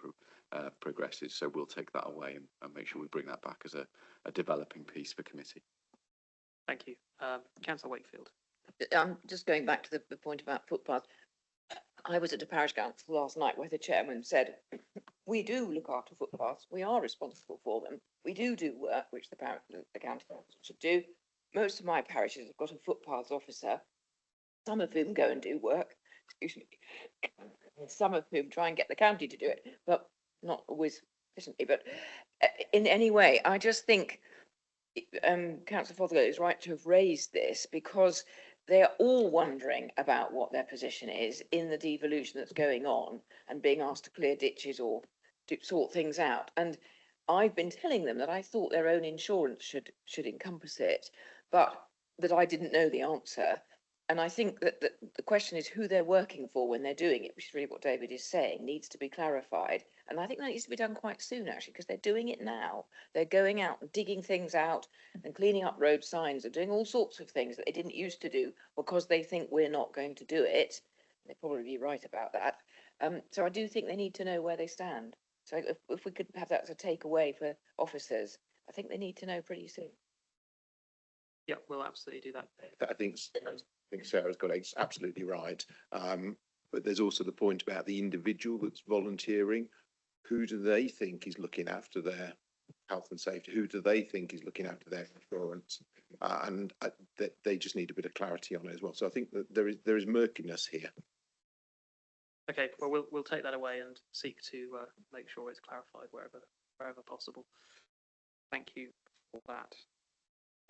progresses. So we'll take that away and make sure we bring that back as a developing piece for committee. Thank you. Councillor Wakefield. I'm just going back to the point about footpaths. I was at a parish council last night where the chairman said, we do look after footpaths, we are responsible for them, we do work which the county council should do. Most of my parishes have got a footpaths officer, some of whom go and do work, excuse me, some of whom try and get the county to do it, but not always efficiently. But in any way, I just think Councillor Fothergill is right to have raised this, because they're all wondering about what their position is in the devolution that's going on and being asked to clear ditches or sort things out. And I've been telling them that I thought their own insurance should encompass it, but that I didn't know the answer. And I think that the question is who they're working for when they're doing it, which is really what David is saying, needs to be clarified. And I think that needs to be done quite soon, actually, because they're doing it now. They're going out and digging things out and cleaning up road signs and doing all sorts of things that they didn't used to do because they think we're not going to do it. They'd probably be right about that. So I do think they need to know where they stand. So if we could have that as a takeaway for officers, I think they need to know pretty soon. Yeah, we'll absolutely do that. I think Sarah's got it absolutely right. But there's also the point about the individual that's volunteering. Who do they think is looking after their health and safety? Who do they think is looking after their insurance? They just need a bit of clarity on it as well. So I think that there is murkiness here. Okay, well, we'll take that away and seek to make sure it's clarified wherever possible. Thank you for that.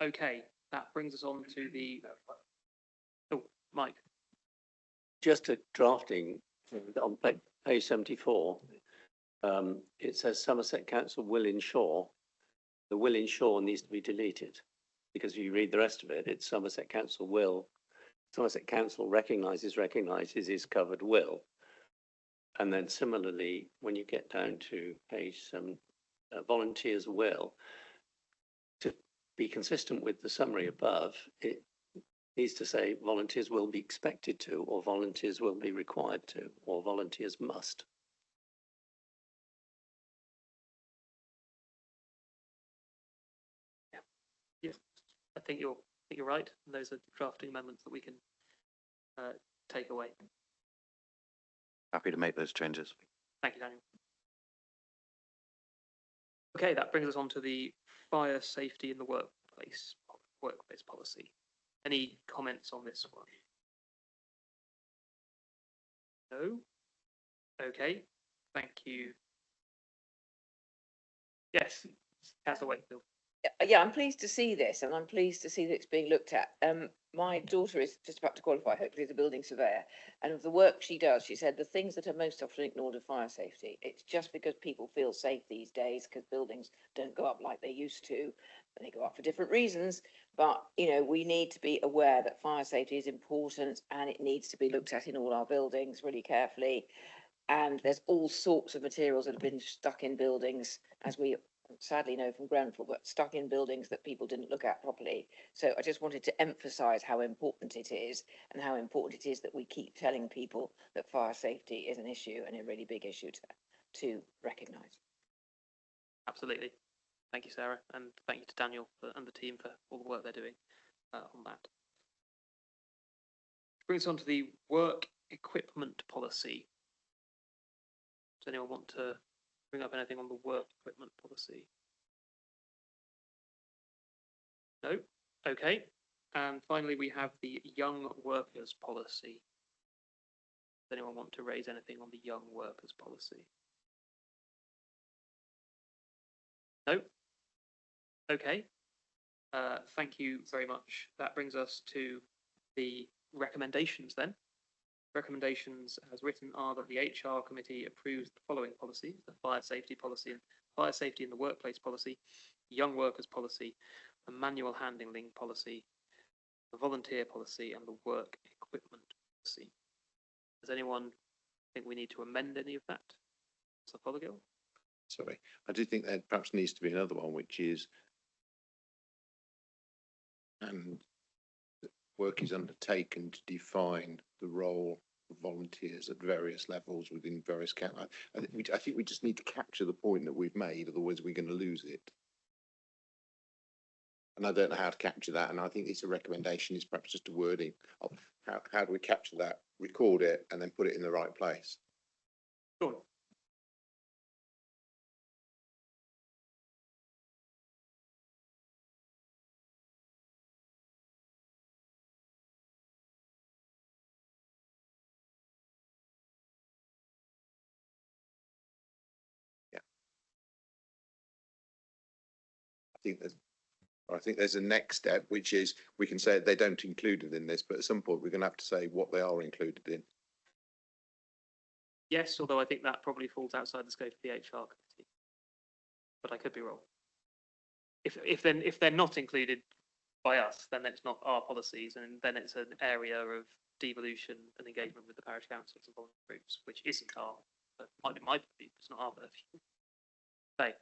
Okay, that brings us on to the. Oh, Mike. Just a drafting on page 74. It says Somerset Council will ensure. The will ensure needs to be deleted, because if you read the rest of it, it's Somerset Council will. Somerset Council recognises is covered will. And then similarly, when you get down to page 7, volunteers will, to be consistent with the summary above, it needs to say volunteers will be expected to, or volunteers will be required to, or volunteers must. Yeah, yes, I think you're right. Those are drafting amendments that we can take away. Happy to make those changes. Thank you, Daniel. Okay, that brings us on to the fire safety in the workplace policy. Any comments on this one? No? Okay, thank you. Yes, Councillor Wakefield. Yeah, I'm pleased to see this, and I'm pleased to see that it's being looked at. My daughter is just about to qualify, hopefully, as a building surveyor, and of the work she does, she said the things that are most often ignored are fire safety. It's just because people feel safe these days because buildings don't go up like they used to, They go up for different reasons, but, you know, we need to be aware that fire safety is important and it needs to be looked at in all our buildings really carefully. And there's all sorts of materials that have been stuck in buildings, as we sadly know from Grenfell, but stuck in buildings that people didn't look at properly. So I just wanted to emphasise how important it is and how important it is that we keep telling people that fire safety is an issue and a really big issue to recognise. Absolutely. Thank you, Sarah, and thank you to Daniel and the team for all the work they're doing on that. Brings us on to the work equipment policy. Does anyone want to bring up anything on the work equipment policy? No? Okay. And finally, we have the young workers policy. Does anyone want to raise anything on the young workers policy? No? Okay. Thank you very much. That brings us to the recommendations then. Recommendations as written are that the HR committee approves the following policies: the fire safety policy, fire safety in the workplace policy, young workers policy, the manual handling policy, the volunteer policy, and the work equipment policy. Does anyone think we need to amend any of that? Mr. Fothergill? Sorry, I do think there perhaps needs to be another one, which is, and work is undertaken to define the role of volunteers at various levels within various counties. I think we just need to capture the point that we've made, otherwise we're going to lose it. And I don't know how to capture that, and I think it's a recommendation, is perhaps just a wording of how do we capture that, record it, and then put it in the right place. Sure. I think there's a next step, which is we can say they don't include it in this, but at some point we're going to have to say what they are included in. Yes, although I think that probably falls outside the scope of the HR committee, but I could be wrong. If they're not included by us, then it's not our policies, and then it's an area of devolution and engagement with the parish councils and volunteer groups, which isn't our, but might be my purview, it's not our purview. So,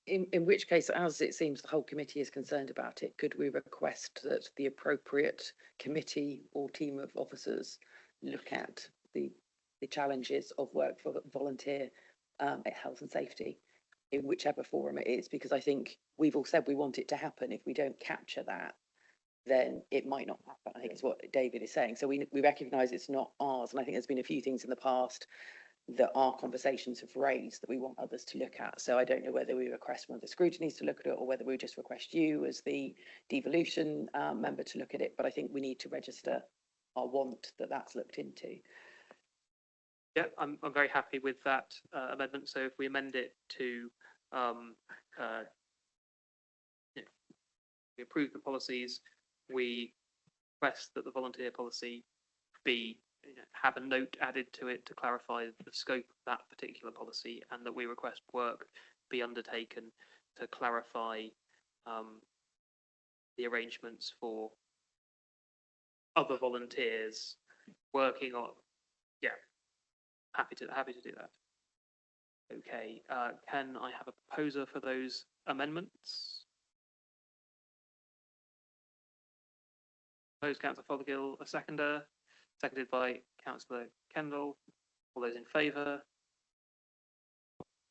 In which case, as it seems the whole committee is concerned about it, could we request that the appropriate committee or team of officers look at the challenges of work for volunteer health and safety in whichever forum it is? Because I think we've all said we want it to happen. If we don't capture that, then it might not happen. I think it's what David is saying. So we recognise it's not ours, and I think there's been a few things in the past that our conversations have raised that we want others to look at. So I don't know whether we request one of the scrutinies to look at it or whether we just request you as the devolution member to look at it. But I think we need to register our want that that's looked into. yeah, I'm very happy with that amendment. So if we amend it to we approve the policies, we request that the volunteer policy be have a note added to it to clarify the scope of that particular policy, and that we request work be undertaken to clarify the arrangements for other volunteers working on. Yeah, happy to do that. Okay, can I have a proposer for those amendments? Proposed, Councillor Fothergill, a seconder. Seconded by Councillor Kendall. All those in favour?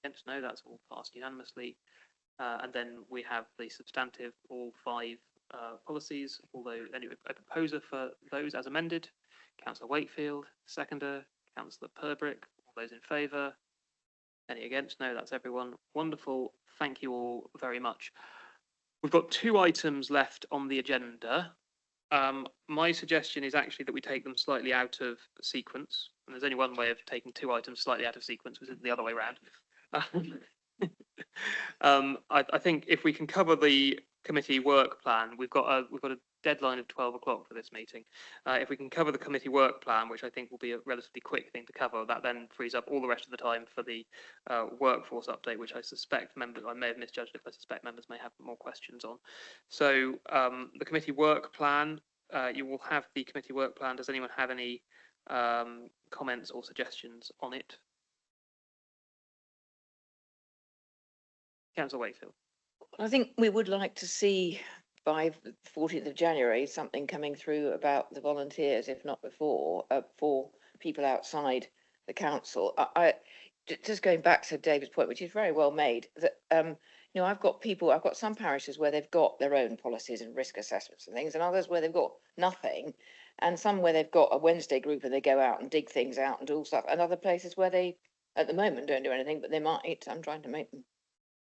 Against? No, that's all passed unanimously. And then we have the substantive, all 5 policies, although anyway, a proposer for those as amended. Councillor Wakefield, seconder. Councillor Purbrick, all those in favour? Any against? No, that's everyone. Wonderful. Thank you all very much. We've got 2 items left on the agenda. My suggestion is actually that we take them slightly out of sequence, and there's only one way of taking 2 items slightly out of sequence, which is the other way around. I think if we can cover the committee work plan, we've got a deadline of 12 o'clock for this meeting. If we can cover the committee work plan, which I think will be a relatively quick thing to cover, that then frees up all the rest of the time for the workforce update, which I suspect members, I may have misjudged if I suspect members may have more questions on. So the committee work plan, you will have the committee work plan. Does anyone have any comments or suggestions on it? Councillor Wakefield. I think we would like to see by the 14th of January something coming through about the volunteers, if not before, for people outside the council. Just going back to David's point, which is very well made, that you know, I've got some parishes where they've got their own policies and risk assessments and things, and others where they've got nothing, and some where they've got a Wednesday group and they go out and dig things out and do all stuff, and other places where they, at the moment, don't do anything, but they might. I'm trying to make them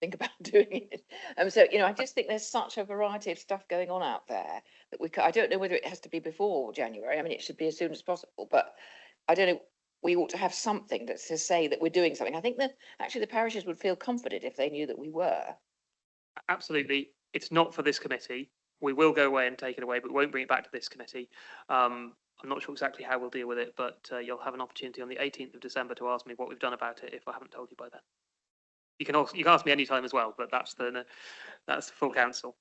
think about doing it. So, you know, I just think there's such a variety of stuff going on out there that I don't know whether it has to be before January. I mean, it should be as soon as possible, but I don't know. We ought to have something that to say that we're doing something. I think that actually the parishes would feel comforted if they knew that we were. Absolutely. It's not for this committee. We will go away and take it away, but we won't bring it back to this committee. I'm not sure exactly how we'll deal with it, but you'll have an opportunity on the 18th of December to ask me what we've done about it if I haven't told you by then. You can ask me any time as well, but that's the full council.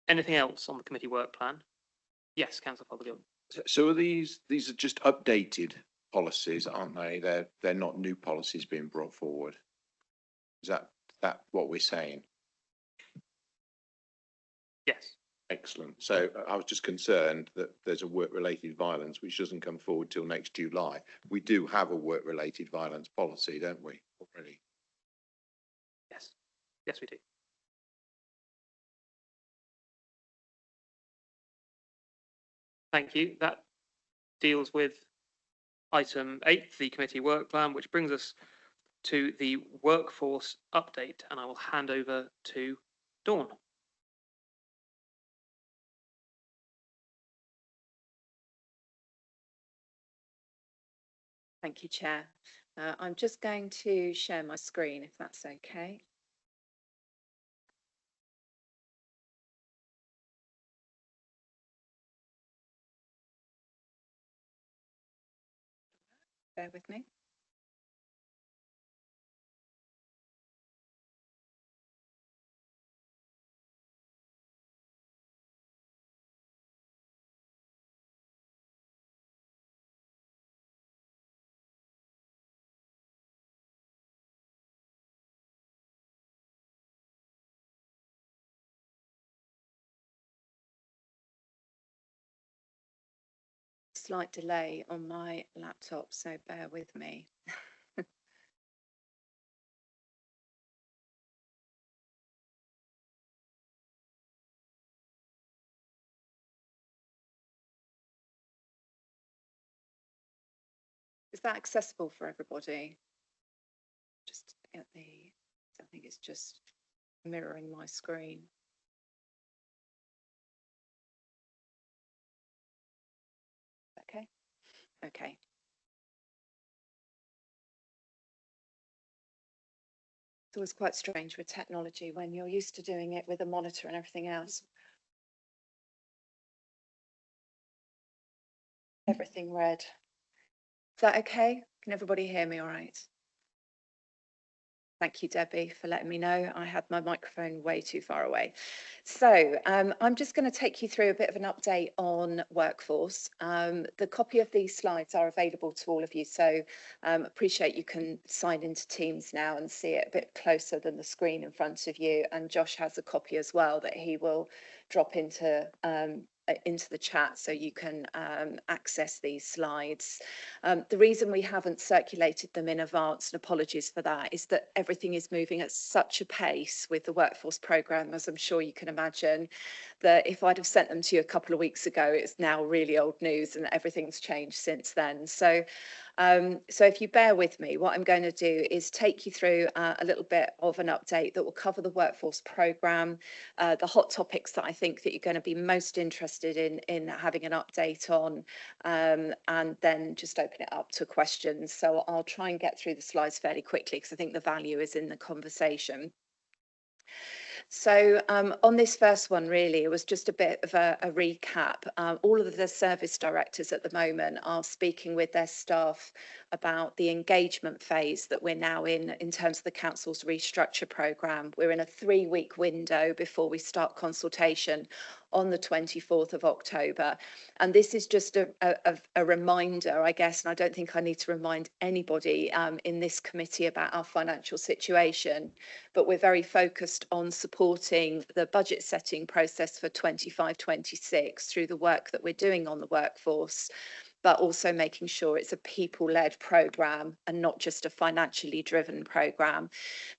Anything else on the committee work plan? Yes, Councillor Fothergill. So are these are just updated policies, aren't they? They're not new policies being brought forward. Is that what we're saying? Yes. Excellent. So I was just concerned that there's a work-related violence which doesn't come forward till next July. We do have a work-related violence policy, don't we, already? Yes. Yes, we do. Thank you. That deals with item 8, the committee work plan, which brings us to the workforce update, and I will hand over to Dawn. Thank you, Chair. I'm just going to share my screen, if that's okay. Bear with me. Slight delay on my laptop, so bear with me. Is that accessible for everybody? Just at the, I think it's just mirroring my screen. Okay. Okay. It's always quite strange with technology when you're used to doing it with a monitor and everything else. Everything red. Is that okay? Can everybody hear me all right? Thank you, Debbie, for letting me know. I had my microphone way too far away. So I'm just going to take you through a bit of an update on workforce. The copy of these slides are available to all of you, so appreciate you can sign into Teams now and see it a bit closer than the screen in front of you. And Josh has a copy as well that he will drop into the chat so you can access these slides. The reason we haven't circulated them in advance, and apologies for that, is that everything is moving at such a pace with the workforce programme, as I'm sure you can imagine, that if I'd have sent them to you a couple of weeks ago, it's now really old news and everything's changed since then. So if you bear with me, what I'm going to do is take you through a little bit of an update that will cover the workforce programme, the hot topics that I think that you're going to be most interested in having an update on, and then just open it up to questions. So I'll try and get through the slides fairly quickly because I think the value is in the conversation. So on this first one, really, it was just a bit of a recap. All of the service directors at the moment are speaking with their staff about the engagement phase that we're now in terms of the council's restructure programme. We're in a 3-week window before we start consultation on the 24th of October. And this is just a reminder, I guess, and I don't think I need to remind anybody in this committee about our financial situation, but we're very focused on supporting the budget setting process for 25-26 through the work that we're doing on the workforce, but also making sure it's a people-led programme and not just a financially driven programme.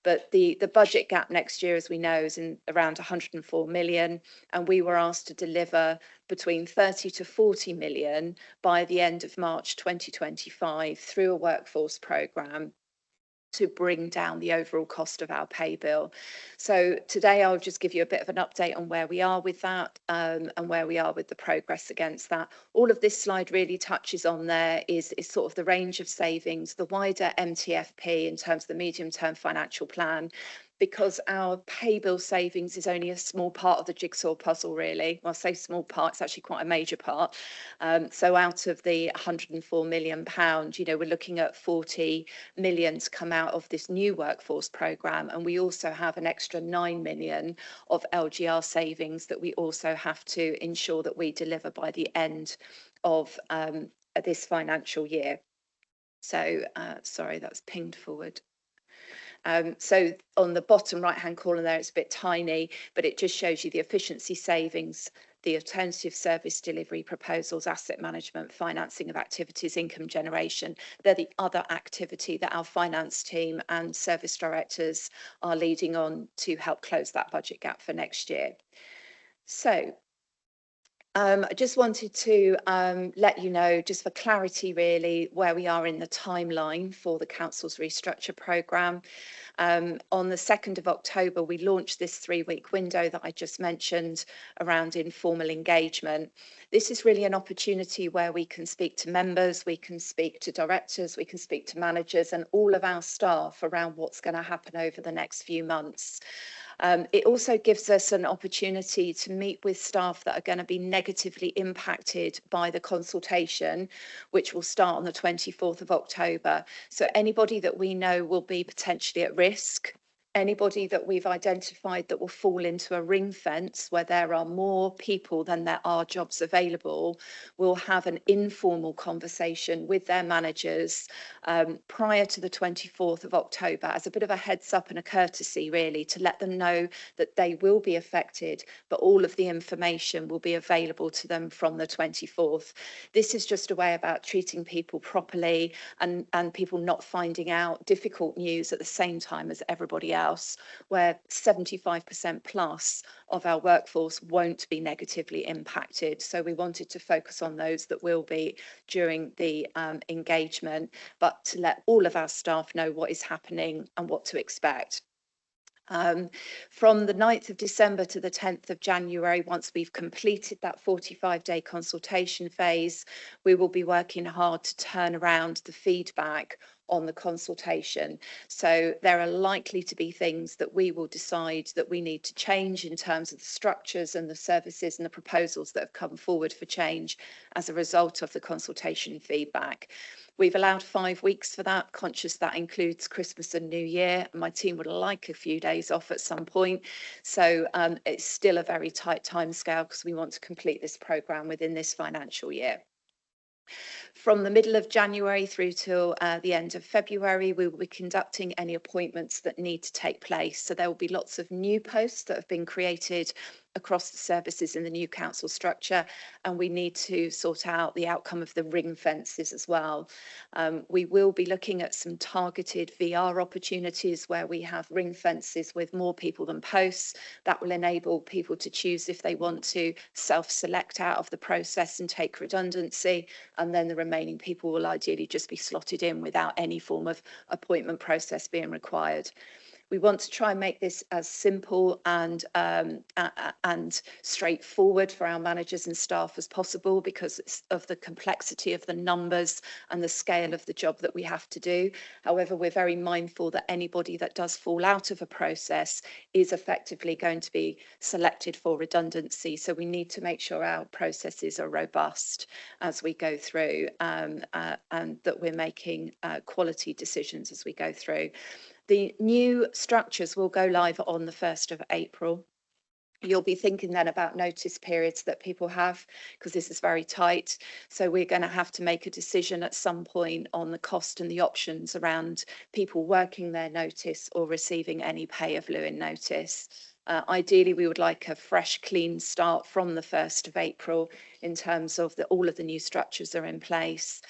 But the budget gap next year, as we know, is in around 104 million, and we were asked to deliver between 30 to 40 million by the end of March 2025 through a workforce programme to bring down the overall cost of our pay bill. So today I'll just give you a bit of an update on where we are with that and where we are with the progress against that. All of this slide really touches on there is sort of the range of savings, the wider MTFP in terms of the medium-term financial plan, because our pay bill savings is only a small part of the jigsaw puzzle, really. Well, I say small part, it's actually quite a major part. So out of the £104 million, we're looking at 40 million to come out of this new workforce programme. And we also have an extra 9 million of LGR savings that we also have to ensure that we deliver by the end of this financial year. So, sorry, that's pinged forward. So on the bottom right-hand corner there, it's a bit tiny, but it just shows you the efficiency savings, the alternative service delivery proposals, asset management, financing of activities, income generation. They're the other activity that our finance team and service directors are leading on to help close that budget gap for next year. So I just wanted to let you know, just for clarity really, where we are in the timeline for the council's restructure programme. On the 2nd of October, we launched this 3-week window that I just mentioned around informal engagement. This is really an opportunity where we can speak to members, we can speak to directors, we can speak to managers and all of our staff around what's going to happen over the next few months. It also gives us an opportunity to meet with staff that are going to be negatively impacted by the consultation, which will start on the 24th of October. So anybody that we know will be potentially at risk, anybody that we've identified that will fall into a ring fence where there are more people than there are jobs available, will have an informal conversation with their managers prior to the 24th of October as a bit of a heads up and a courtesy really to let them know that they will be affected, but all of the information will be available to them from the 24th. This is just a way about treating people properly and people not finding out difficult news at the same time as everybody else, where 75% plus of our workforce won't be negatively impacted. So we wanted to focus on those that will be during the engagement, but to let all of our staff know what is happening and what to expect. From the 9th of December to the 10th of January, once we've completed that 45-day consultation phase, we will be working hard to turn around the feedback on the consultation. So there are likely to be things that we will decide that we need to change in terms of the structures and the services and the proposals that have come forward for change as a result of the consultation feedback. We've allowed 5 weeks for that, conscious that includes Christmas and New Year. My team would like a few days off at some point. So it's still a very tight timescale because we want to complete this programme within this financial year. From the middle of January through till the end of February, we will be conducting any appointments that need to take place. So there will be lots of new posts that have been created across the services in the new council structure, and we need to sort out the outcome of the ring fences as well. We will be looking at some targeted VR opportunities where we have ring fences with more people than posts. That will enable people to choose if they want to self-select out of the process and take redundancy, and then the remaining people will ideally just be slotted in without any form of appointment process being required. We want to try and make this as simple and straightforward for our managers and staff as possible because of the complexity of the numbers and the scale of the job that we have to do. However, we're very mindful that anybody that does fall out of a process is effectively going to be selected for redundancy. So we need to make sure our processes are robust as we go through and that we're making quality decisions as we go through. The new structures will go live on the 1st of April. You'll be thinking then about notice periods that people have because this is very tight. So we're going to have to make a decision at some point on the cost and the options around people working their notice or receiving any pay of lieu in notice. Ideally, we would like a fresh, clean start from the 1st of April in terms of all of the new structures are in place.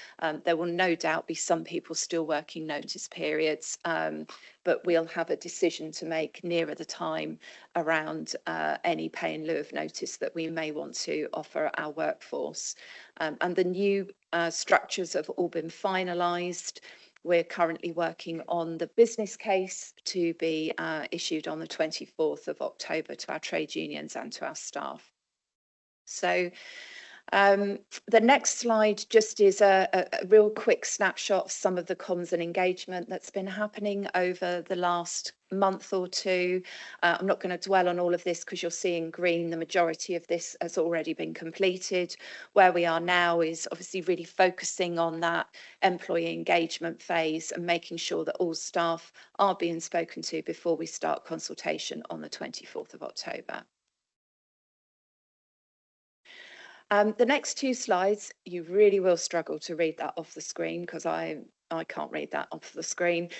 There will no doubt be some people still working notice periods, but we'll have a decision to make nearer the time around any pay in lieu of notice that we may want to offer our workforce. And the new structures have all been finalised. We're currently working on the business case to be issued on the 24th of October to our trade unions and to our staff. So the next slide just is a real quick snapshot of some of the comms and engagement that's been happening over the last month or two. I'm not going to dwell on all of this because you'll see in green the majority of this has already been completed. Where we are now is obviously really focusing on that employee engagement phase and making sure that all staff are being spoken to before we start consultation on the 24th of October. The next two slides, you really will struggle to read that off the screen because I can't read that off the screen.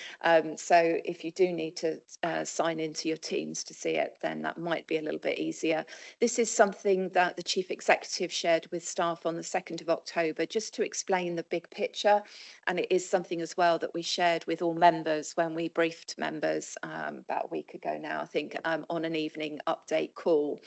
So if you do need to sign into your Teams to see it, then that might be a little bit easier. This is something that the Chief Executive shared with staff on the 2nd of October, just to explain the big picture. And it is something as well that we shared with all members when we briefed members about a week ago now, I think, on an evening update call.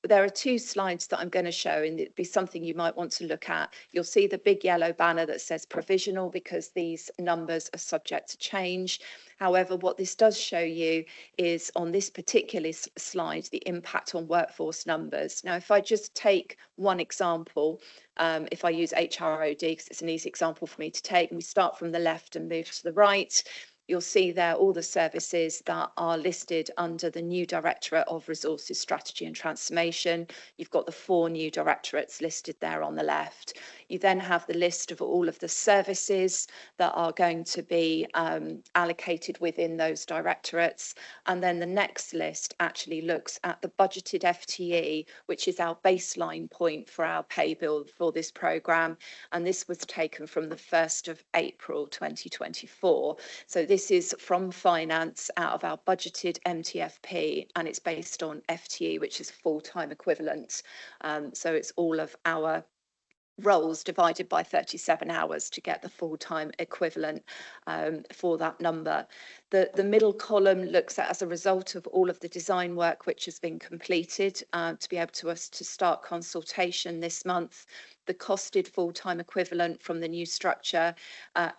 There are two slides that I'm going to show, and it'd be something you might want to look at. You'll see the big yellow banner that says provisional because these numbers are subject to change. However, what this does show you is on this particular slide, the impact on workforce numbers. Now, if I just take one example, if I use HROD, because it's an easy example for me to take, and we start from the left and move to the right, you'll see there all the services that are listed under the new Directorate of Resources, Strategy and Transformation. You've got the 4 new directorates listed there on the left. You then have the list of all of the services that are going to be allocated within those directorates. And then the next list actually looks at the budgeted FTE, which is our baseline point for our pay bill for this programme. And this was taken from the 1st of April 2024. So this is from finance out of our budgeted MTFP, and it's based on FTE, which is full-time equivalent. So it's all of our roles divided by 37 hours to get the full-time equivalent for that number. The middle column looks at, as a result of all of the design work which has been completed to be able to start consultation this month, the costed full-time equivalent from the new structure,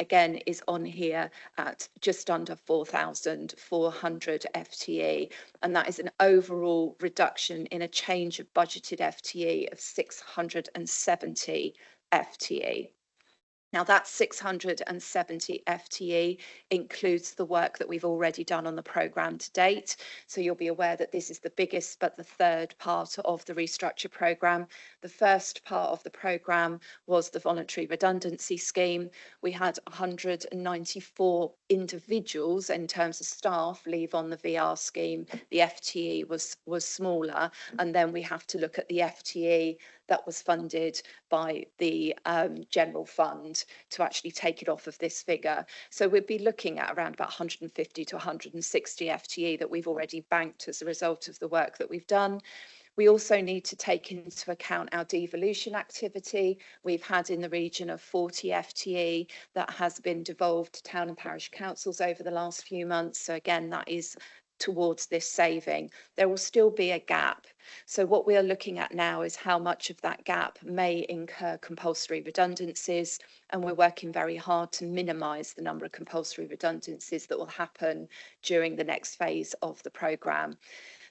again, is on here at just under 4,400 FTE. And that is an overall reduction in a change of budgeted FTE of 670 FTE. Now that 670 FTE includes the work that we've already done on the programme to date. So you'll be aware that this is the biggest but the third part of the restructure programme. The first part of the programme was the voluntary redundancy scheme. We had 194 individuals in terms of staff leave on the VR scheme. The FTE was smaller, and then we have to look at the FTE that was funded by the general fund to actually take it off of this figure. So we'd be looking at around about 150 to 160 FTE that we've already banked as a result of the work that we've done. We also need to take into account our devolution activity. We've had in the region of 40 FTE that has been devolved to town and parish councils over the last few months. So again, that is towards this saving. There will still be a gap. So what we are looking at now is how much of that gap may incur compulsory redundancies, and we're working very hard to minimise the number of compulsory redundancies that will happen during the next phase of the programme.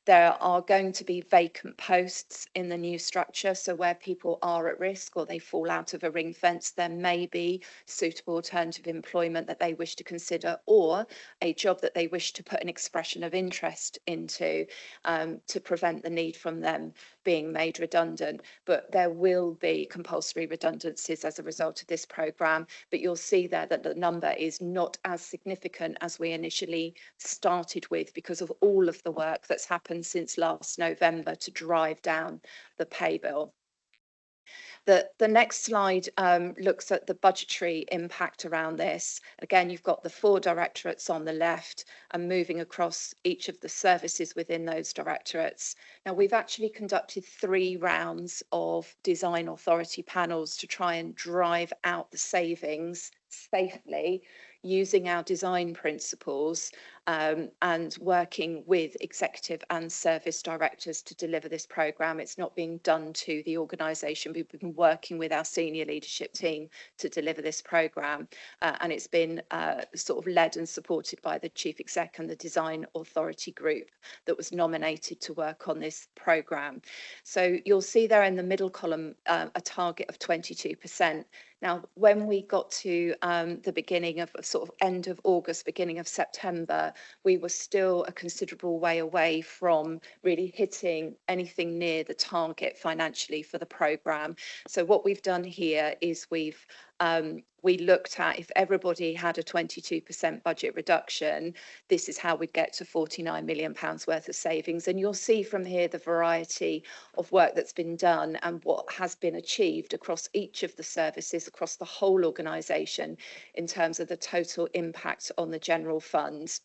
There are going to be vacant posts in the new structure, so where people are at risk or they fall out of a ring fence, there may be suitable alternative employment that they wish to consider, or a job that they wish to put an expression of interest into, to prevent the need from them being made redundant. But there will be compulsory redundancies as a result of this programme, but you'll see there that the number is not as significant as we initially started with, because of all of the work that's happened since last November to drive down the pay bill. The next slide looks at the budgetary impact around this. Again, you've got the 4 directorates on the left and moving across each of the services within those directorates. Now, we've actually conducted 3 rounds of design authority panels to try and drive out the savings safely using our design principles, and working with executive and service directors to deliver this programme. It's not being done to the organisation. We've been working with our senior leadership team to deliver this programme, and it's been sort of led and supported by the Chief Exec and the Design Authority Group that was nominated to work on this programme. So you'll see there in the middle column a target of 22%. Now, when we got to the beginning of sort of end of August, beginning of September, we were still a considerable way away from really hitting anything near the target financially for the programme. So what we've done here is we looked at, if everybody had a 22% budget reduction, this is how we'd get to £49 million worth of savings. And you'll see from here the variety of work that's been done and what has been achieved across each of the services, across the whole organisation, in terms of the total impact on the general funds.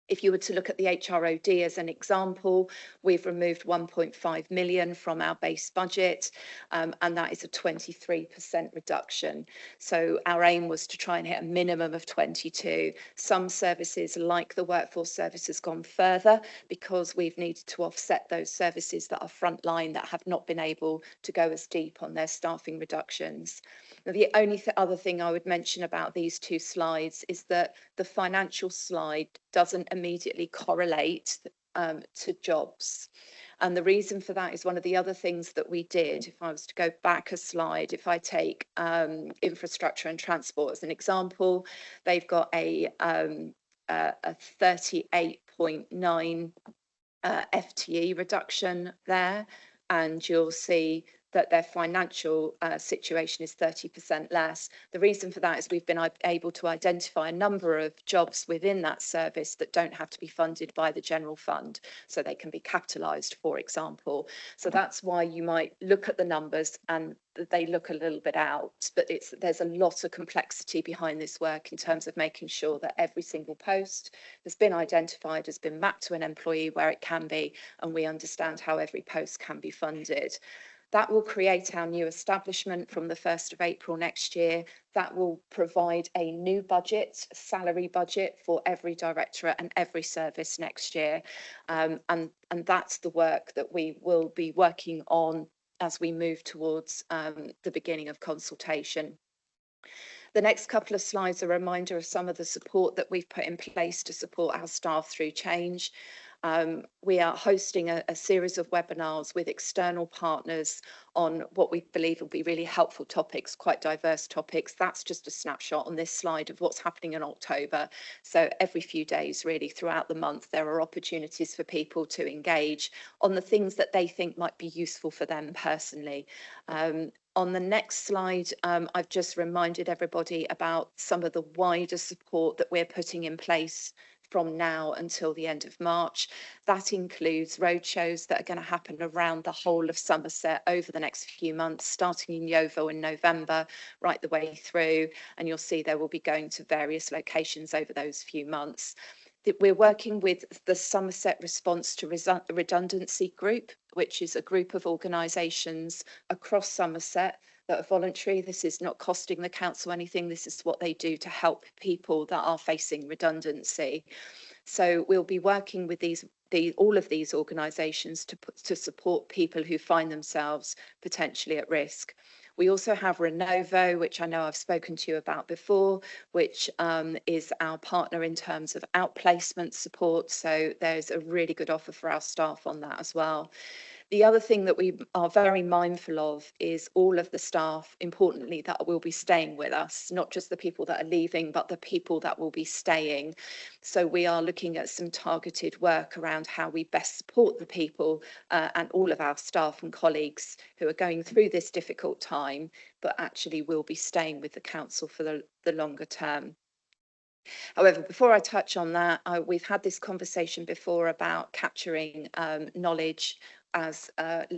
If you were to look at the HROD as an example, we've removed 1.5 million from our base budget, and that is a 23% reduction. So our aim was to try and hit a minimum of 22. Some services, like the workforce service, has gone further because we've needed to offset those services that are frontline that have not been able to go as deep on their staffing reductions. Now, the only other thing I would mention about these 2 slides is that the financial slide doesn't immediately correlate to jobs. And the reason for that is one of the other things that we did. If I was to go back a slide, if I take infrastructure and transport as an example, they've got a 38.9 FTE reduction there, and you'll see that their financial situation is 30% less. The reason for that is we've been able to identify a number of jobs within that service that don't have to be funded by the general fund, so they can be capitalised, for example. So that's why you might look at the numbers and they look a little bit out, but there's a lot of complexity behind this work in terms of making sure that every single post has been identified, has been mapped to an employee where it can be, and we understand how every post can be funded. That will create our new establishment from the 1st of April next year. That will provide a new budget, salary budget for every directorate and every service next year. And that's the work that we will be working on as we move towards the beginning of consultation. The next couple of slides are a reminder of some of the support that we've put in place to support our staff through change. We are hosting a series of webinars with external partners on what we believe will be really helpful topics, quite diverse topics. That's just a snapshot on this slide of what's happening in October. So every few days, really, throughout the month, there are opportunities for people to engage on the things that they think might be useful for them personally. On the next slide, I've just reminded everybody about some of the wider support that we're putting in place from now until the end of March. That includes roadshows that are going to happen around the whole of Somerset over the next few months, starting in Yeovil in November, right the way through. And you'll see there will be going to various locations over those few months. We're working with the Somerset Response to Redundancy Group, which is a group of organisations across Somerset that are voluntary. This is not costing the council anything. This is what they do to help people that are facing redundancy. So we'll be working with all of these organisations to support people who find themselves potentially at risk. We also have Renovo, which I know I've spoken to you about before, which is our partner in terms of outplacement support. So there's a really good offer for our staff on that as well. The other thing that we are very mindful of is all of the staff, importantly, that will be staying with us, not just the people that are leaving, but the people that will be staying. So we are looking at some targeted work around how we best support the people and all of our staff and colleagues who are going through this difficult time, but actually will be staying with the council for the longer term. However, before I touch on that, we've had this conversation before about capturing knowledge as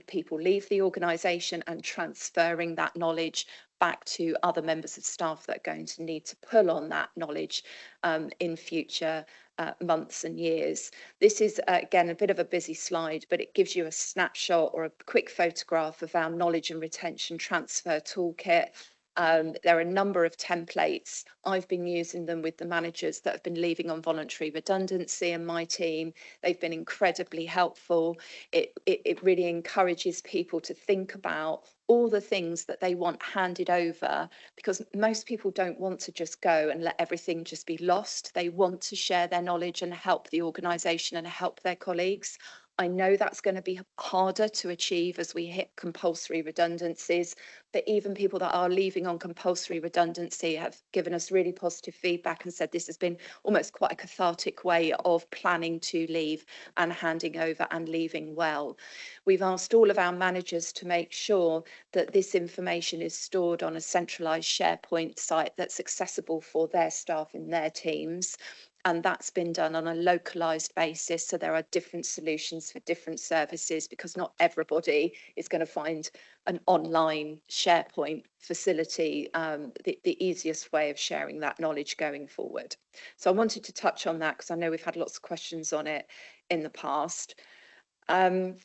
people leave the organisation and transferring that knowledge back to other members of staff that are going to need to pull on that knowledge in future months and years. This is, again, a bit of a busy slide, but it gives you a snapshot or a quick photograph of our knowledge and retention transfer toolkit. There are a number of templates. I've been using them with the managers that have been leaving on voluntary redundancy in my team. They've been incredibly helpful. It really encourages people to think about all the things that they want handed over, because most people don't want to just go and let everything just be lost. They want to share their knowledge and help the organisation and help their colleagues. I know that's going to be harder to achieve as we hit compulsory redundancies, but even people that are leaving on compulsory redundancy have given us really positive feedback and said this has been almost quite a cathartic way of planning to leave and handing over and leaving well. We've asked all of our managers to make sure that this information is stored on a centralised SharePoint site that's accessible for their staff in their teams. And that's been done on a localised basis. So there are different solutions for different services, because not everybody is going to find an online SharePoint facility the easiest way of sharing that knowledge going forward. So I wanted to touch on that because I know we've had lots of questions on it in the past. As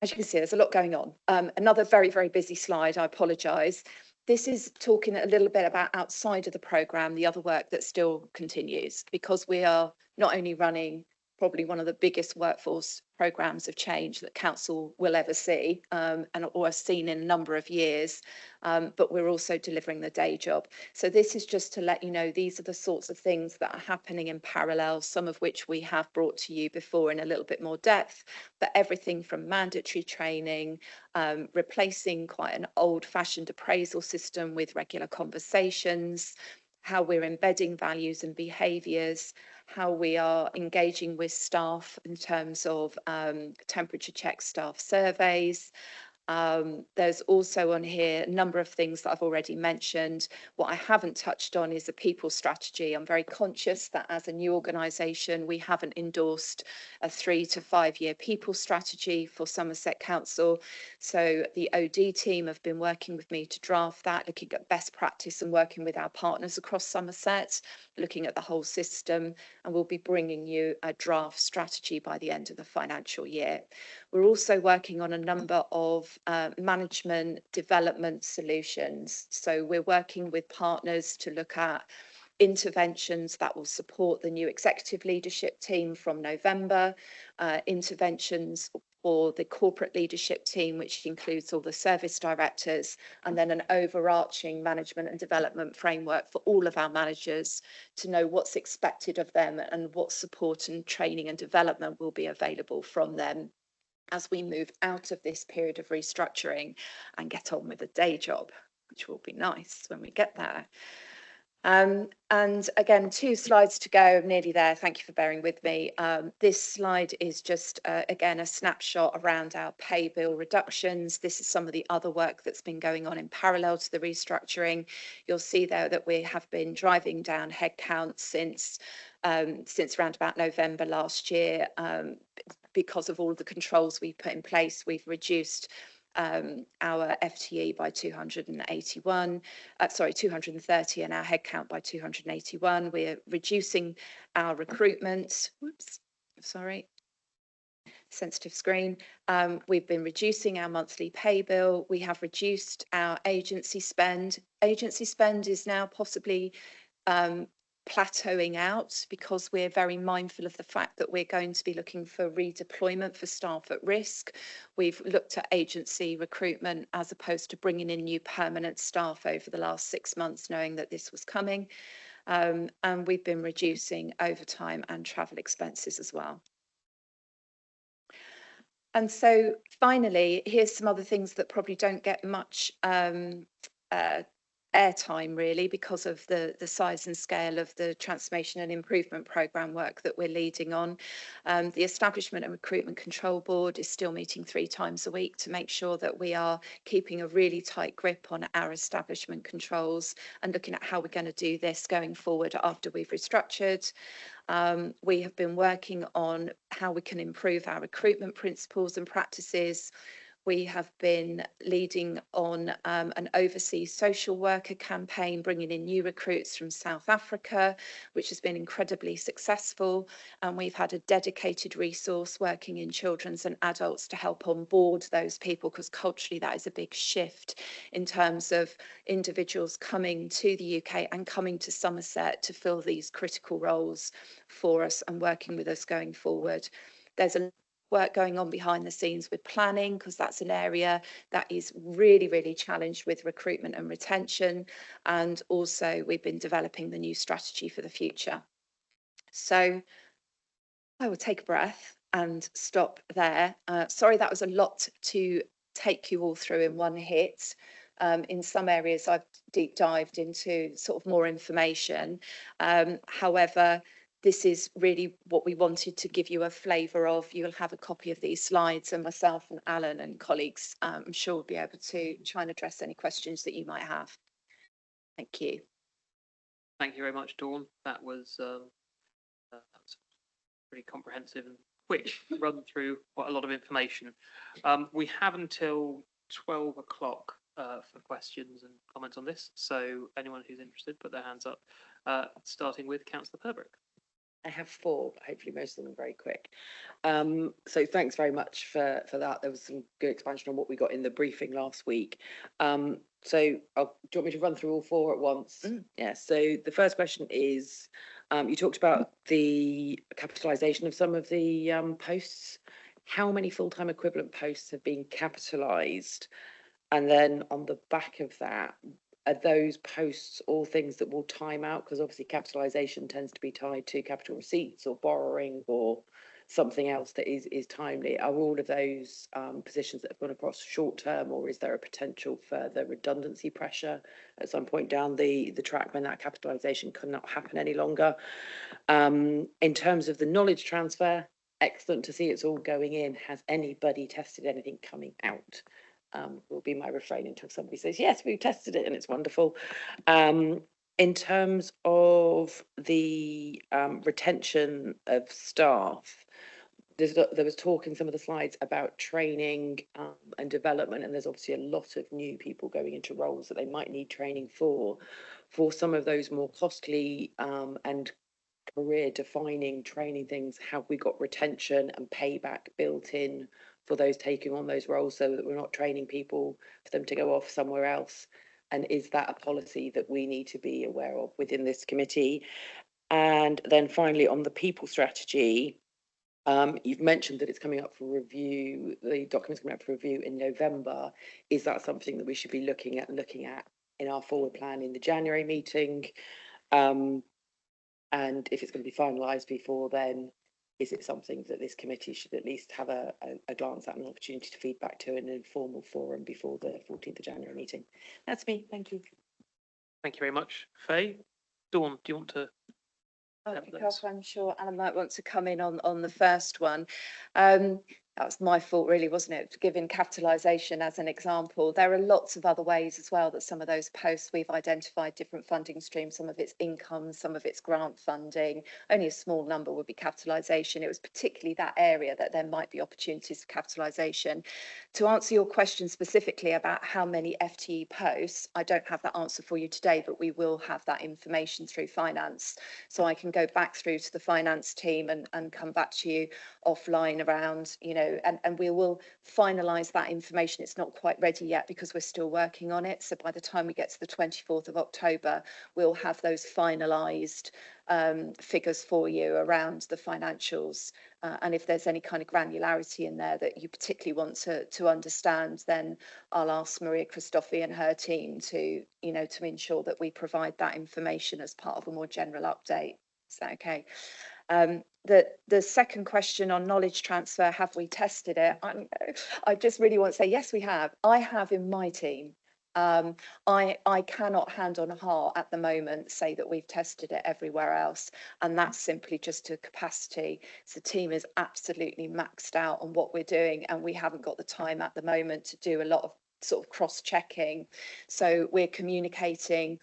you can see, there's a lot going on. Another very, very busy slide, I apologise. This is talking a little bit about outside of the programme, the other work that still continues, because we are not only running probably one of the biggest workforce programmes of change that council will ever see or has seen in a number of years, but we're also delivering the day job. So this is just to let you know these are the sorts of things that are happening in parallel, some of which we have brought to you before in a little bit more depth, but everything from mandatory training, replacing quite an old-fashioned appraisal system with regular conversations, how we're embedding values and behaviours, how we are engaging with staff in terms of temperature check staff surveys. There's also on here a number of things that I've already mentioned. What I haven't touched on is the people strategy. I'm very conscious that as a new organisation, we haven't endorsed a 3 to 5 year people strategy for Somerset Council. So the OD team have been working with me to draft that, looking at best practice and working with our partners across Somerset, looking at the whole system, and we'll be bringing you a draft strategy by the end of the financial year. We're also working on a number of management development solutions. So we're working with partners to look at interventions that will support the new executive leadership team from November, interventions for the corporate leadership team, which includes all the service directors, and then an overarching management and development framework for all of our managers to know what's expected of them and what support and training and development will be available from them as we move out of this period of restructuring and get on with a day job, which will be nice when we get there. And again, 2 slides to go, nearly there. Thank you for bearing with me. This slide is just, again, a snapshot around our pay bill reductions. This is some of the other work that's been going on in parallel to the restructuring. You'll see there that we have been driving down headcount since around about November last year. Because of all of the controls we put in place, we've reduced our FTE by 230 and our headcount by 281. We're reducing our recruitment. Sensitive screen. We've been reducing our monthly pay bill. We have reduced our agency spend. Agency spend is now possibly plateauing out because we're very mindful of the fact that we're going to be looking for redeployment for staff at risk. We've looked at agency recruitment as opposed to bringing in new permanent staff over the last 6 months, knowing that this was coming. And we've been reducing overtime and travel expenses as well. And so finally, here's some other things that probably don't get much airtime really because of the size and scale of the transformation and improvement programme work that we're leading on. The Establishment and Recruitment Control Board is still meeting 3 times a week to make sure that we are keeping a really tight grip on our establishment controls and looking at how we're going to do this going forward after we've restructured. We have been working on how we can improve our recruitment principles and practices. We have been leading on an overseas social worker campaign, bringing in new recruits from South Africa, which has been incredibly successful. And we've had a dedicated resource working in children's and adults to help onboard those people, because culturally that is a big shift in terms of individuals coming to the UK and coming to Somerset to fill these critical roles for us and working with us going forward. There's a work going on behind the scenes with planning, because that's an area that is really, really challenged with recruitment and retention. And also we've been developing the new strategy for the future. So I will take a breath and stop there. Sorry, that was a lot to take you all through in one hit. In some areas I've deep dived into sort of more information. However, this is really what we wanted to give you a flavour of. You'll have a copy of these slides, and myself and Alan and colleagues, I'm sure will be able to try and address any questions that you might have. Thank you. Thank you very much, Dawn. That was pretty comprehensive and quick run through quite a lot of information. We have until 12 o'clock for questions and comments on this. So anyone who's interested, put their hands up, starting with Councillor Purbrick. I have 4, but hopefully most of them are very quick. So thanks very much for that. There was some good expansion on what we got in the briefing last week. So do you want me to run through all 4 at once? Yeah, so the first question is, you talked about the capitalisation of some of the posts. How many full-time equivalent posts have been capitalised? And then on the back of that, are those posts all things that will time out? Because obviously capitalisation tends to be tied to capital receipts or borrowing or something else that is timely. Are all of those positions that have gone across short term, or is there a potential further redundancy pressure at some point down the track when that capitalisation cannot happen any longer? In terms of the knowledge transfer, excellent to see it's all going in. Has anybody tested anything coming out? Will be my refrain until somebody says, yes, we've tested it and it's wonderful. In terms of the retention of staff, there was talk in some of the slides about training and development, and there's obviously a lot of new people going into roles that they might need training for some of those more costly and career defining training things. Have we got retention and payback built in for those taking on those roles, so that we're not training people for them to go off somewhere else? And is that a policy that we need to be aware of within this committee? And then finally, on the people strategy, you've mentioned that it's coming up for review, the document's coming up for review in November. Is that something that we should be looking at in our forward plan in the January meeting? And if it's going to be finalised before then, is it something that this committee should at least have a glance at and an opportunity to feedback to in an informal forum before the 14th of January meeting? That's me. Thank you. Thank you very much, Faye. Dawn, do you want to? Because I'm sure Alan might want to come in on the first one. That was my fault really, wasn't it? Giving capitalisation as an example. There are lots of other ways as well that some of those posts we've identified different funding streams, some of it's income, some of it's grant funding. Only a small number would be capitalisation. It was particularly that area that there might be opportunities for capitalisation. To answer your question specifically about how many FTE posts, I don't have that answer for you today, but we will have that information through finance. So I can go back through to the finance team and come back to you offline around, you know, know, and we will finalise that information. It's not quite ready yet because we're still working on it. So by the time we get to the 24th of October, we'll have those finalised figures for you around the financials. And if there's any kind of granularity in there that you particularly want to understand, then I'll ask Maria Christofi and her team to, you know, to ensure that we provide that information as part of a more general update. Is that okay? The second question on knowledge transfer, have we tested it? I just really want to say, yes, we have. I have in my team. I cannot hand on heart at the moment say that we've tested it everywhere else, and that's simply just to capacity. So the team is absolutely maxed out on what we're doing, and we haven't got the time at the moment to do a lot of sort of cross-checking. So we're communicating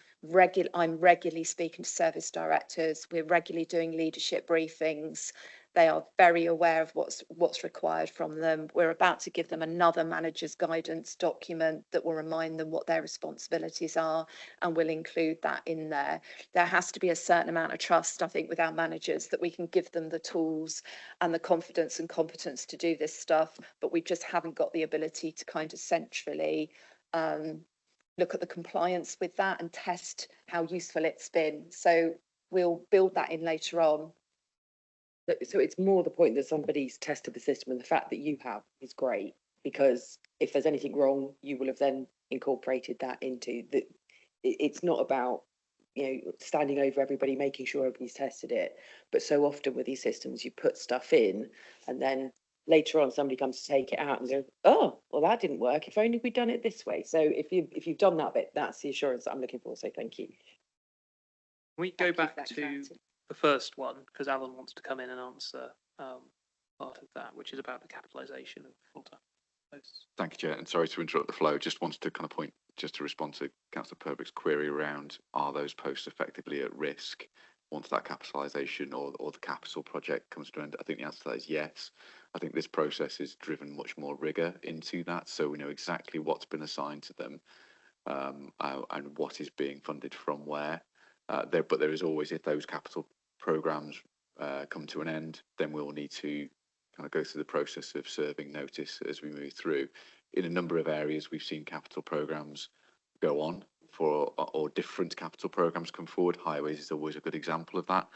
I'm regularly speaking to service directors. We're regularly doing leadership briefings. They are very aware of what's required from them. We're about to give them another manager's guidance document that will remind them what their responsibilities are, and we'll include that in there. There has to be a certain amount of trust, I think, with our managers that we can give them the tools and the confidence and competence to do this stuff, but we just haven't got the ability to kind of centrally look at the compliance with that and test how useful it's been. So we'll build that in later on. So it's more the point that somebody's tested the system, and the fact that you have is great, because if there's anything wrong, you will have then incorporated that into the. It's not about, you know, standing over everybody, making sure everybody's tested it. But so often with these systems, you put stuff in, and then later on somebody comes to take it out and go, oh, well, that didn't work. If only we'd done it this way. So if you've done that bit, that's the assurance that I'm looking for. So thank you. We go back to the first one, because Alan wants to come in and answer part of that, which is about the capitalisation of full-time posts. Thank you, Chair, and sorry to interrupt the flow. Just wanted to kind of point, just to respond to Councillor Purbrick's query around, are those posts effectively at risk once that capitalisation or the capital project comes to an end? I think the answer to that is yes. I think this process has driven much more rigour into that, so we know exactly what's been assigned to them and what is being funded from where. But there is always, if those capital programmes come to an end, then we'll need to kind of go through the process of serving notice as we move through. In a number of areas, we've seen capital programmes go on or different capital programmes come forward. Highways is always a good example of that.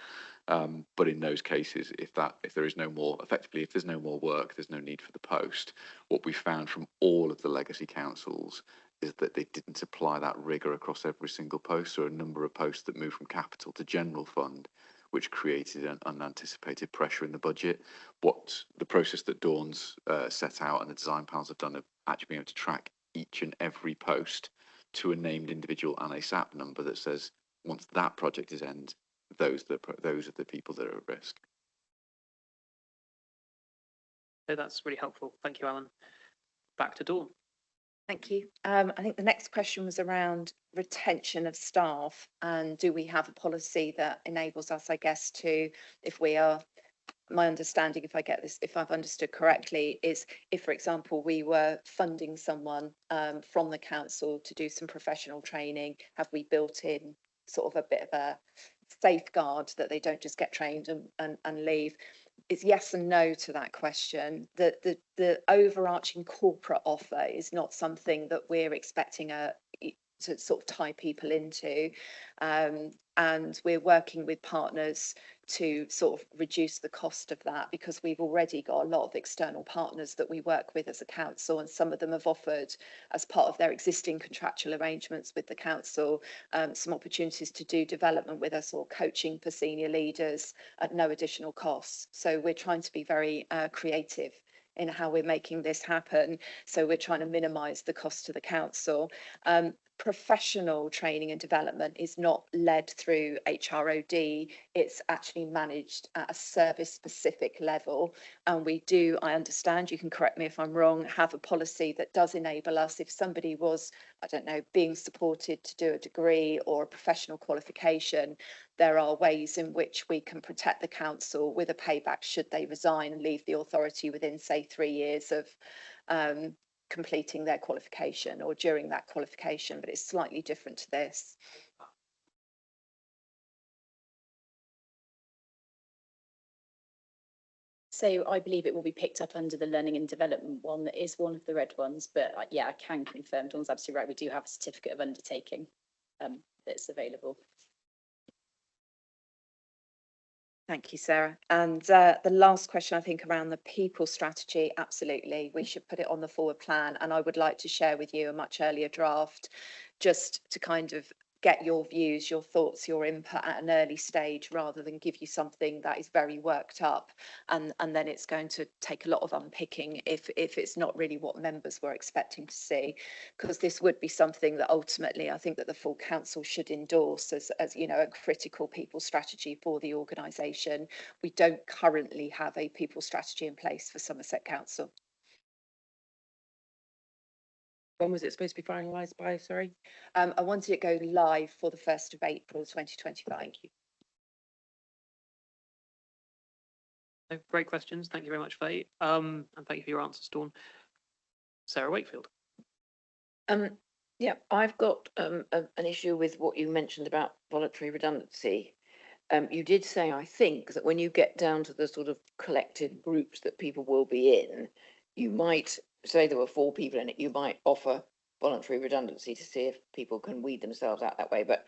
But in those cases, if there is no more, effectively, if there's no more work, there's no need for the post. What we found from all of the legacy councils is that they didn't apply that rigour across every single post. So a number of posts that moved from capital to general fund, which created an unanticipated pressure in the budget. What the process that Dawn's set out and the design panels have done have actually been able to track each and every post to a named individual and a SAP number that says once that project is end, those are the people that are at risk. So that's really helpful. Thank you, Alan. Back to Dawn. Thank you. I think the next question was around retention of staff, and do we have a policy that enables us, I guess, to, if we are, my understanding, if I get this, if I've understood correctly, is if, for example, we were funding someone from the council to do some professional training, have we built in sort of a bit of a safeguard that they don't just get trained and leave? It's yes and no to that question. The overarching corporate offer is not something that we're expecting to sort of tie people into, and we're working with partners to sort of reduce the cost of that, because we've already got a lot of external partners that we work with as a council, and some of them have offered, as part of their existing contractual arrangements with the council, some opportunities to do development with us or coaching for senior leaders at no additional costs. So we're trying to be very creative in how we're making this happen. So we're trying to minimise the cost to the council. Professional training and development is not led through HROD, it's actually managed at a service specific level. And we do, I understand, you can correct me if I'm wrong, have a policy that does enable us, if somebody was, I don't know, being supported to do a degree or a professional qualification, there are ways in which we can protect the council with a payback should they resign and leave the authority within, say, 3 years of completing their qualification or during that qualification, but it's slightly different to this. So I believe it will be picked up under the learning and development one. That is one of the red ones, but yeah, I can confirm, Dawn's absolutely right. We do have a certificate of undertaking that's available. Thank you, Sarah. And the last question, I think, around the people strategy, absolutely, we should put it on the forward plan. And I would like to share with you a much earlier draft, just to kind of get your views, your thoughts, your input at an early stage, rather than give you something that is very worked up, and then it's going to take a lot of unpicking if it's not really what members were expecting to see, because this would be something that ultimately I think that the full council should endorse as you know, a critical people strategy for the organisation. We don't currently have a people strategy in place for Somerset Council. When was it supposed to be finalised by, sorry? I wanted it to go live for the 1st of April 2025. Thank you. So, great questions. Thank you very much, Faye. And thank you for your answers, Dawn. Sarah Wakefield. Yeah, I've got an issue with what you mentioned about voluntary redundancy. You did say, I think, that when you get down to the sort of collective groups that people will be in, you might say there were 4 people in it, you might offer voluntary redundancy to see if people can weed themselves out that way. But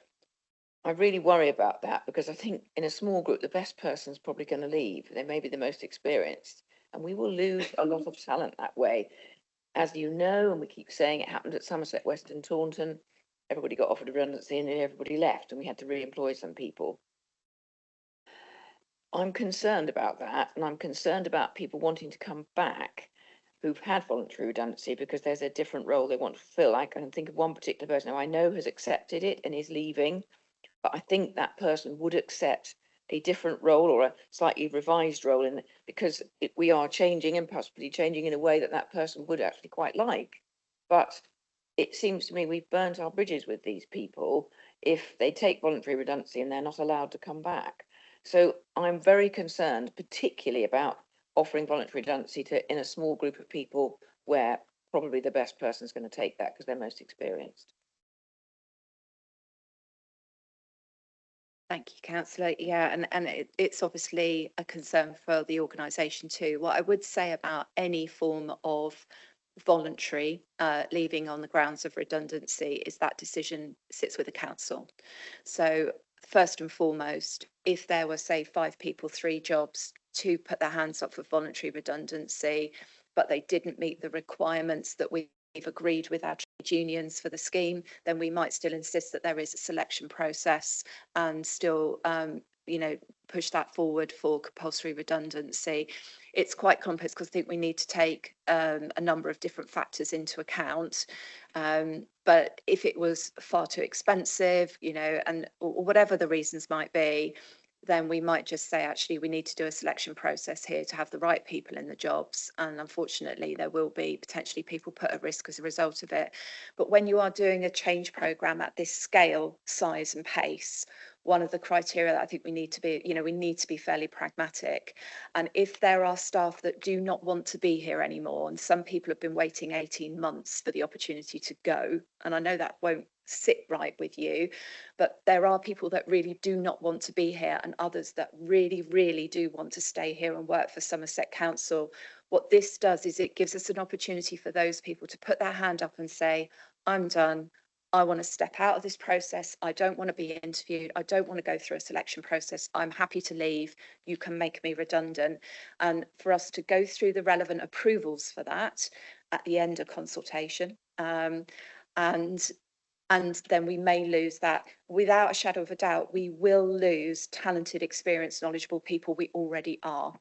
I really worry about that, because I think in a small group, the best person's probably going to leave. They may be the most experienced, and we will lose a lot of talent that way. As you know, and we keep saying, it happened at Somerset West and Taunton. Everybody got offered redundancy and everybody left, and we had to re-employ some people. I'm concerned about that, and I'm concerned about people wanting to come back who've had voluntary redundancy because there's a different role they want to fulfill. I can think of one particular person who I know has accepted it and is leaving, but I think that person would accept a different role or a slightly revised role because we are changing, and possibly changing in a way that that person would actually quite like. But it seems to me we've burnt our bridges with these people if they take voluntary redundancy and they're not allowed to come back. So I'm very concerned, particularly about offering voluntary redundancy in a small group of people where probably the best person is going to take that because they're most experienced. Thank you, Councillor. Yeah, and it's obviously a concern for the organisation too. What I would say about any form of voluntary leaving on the grounds of redundancy is that decision sits with the council. So first and foremost, if there were, say, 5 people, 3 jobs, to put their hands up for voluntary redundancy, but they didn't meet the requirements that we've agreed with our trade unions for the scheme, then we might still insist that there is a selection process and still, you know, push that forward for compulsory redundancy. It's quite complex because I think we need to take a number of different factors into account. But if it was far too expensive, you know, and or whatever the reasons might be, then we might just say, actually, we need to do a selection process here to have the right people in the jobs. And unfortunately, there will be potentially people put at risk as a result of it. But when you are doing a change programme at this scale, size and pace, one of the criteria that I think we need to be, you know, we need to be fairly pragmatic. And if there are staff that do not want to be here anymore, and some people have been waiting 18 months for the opportunity to go, and I know that won't sit right with you, but there are people that really do not want to be here and others that really, really do want to stay here and work for Somerset Council. What this does is it gives us an opportunity for those people to put their hand up and say, I'm done. I want to step out of this process. I don't want to be interviewed. I don't want to go through a selection process. I'm happy to leave. You can make me redundant. And for us to go through the relevant approvals for that at the end of consultation. And then we may lose that. Without a shadow of a doubt, we will lose talented, experienced, knowledgeable people we already are.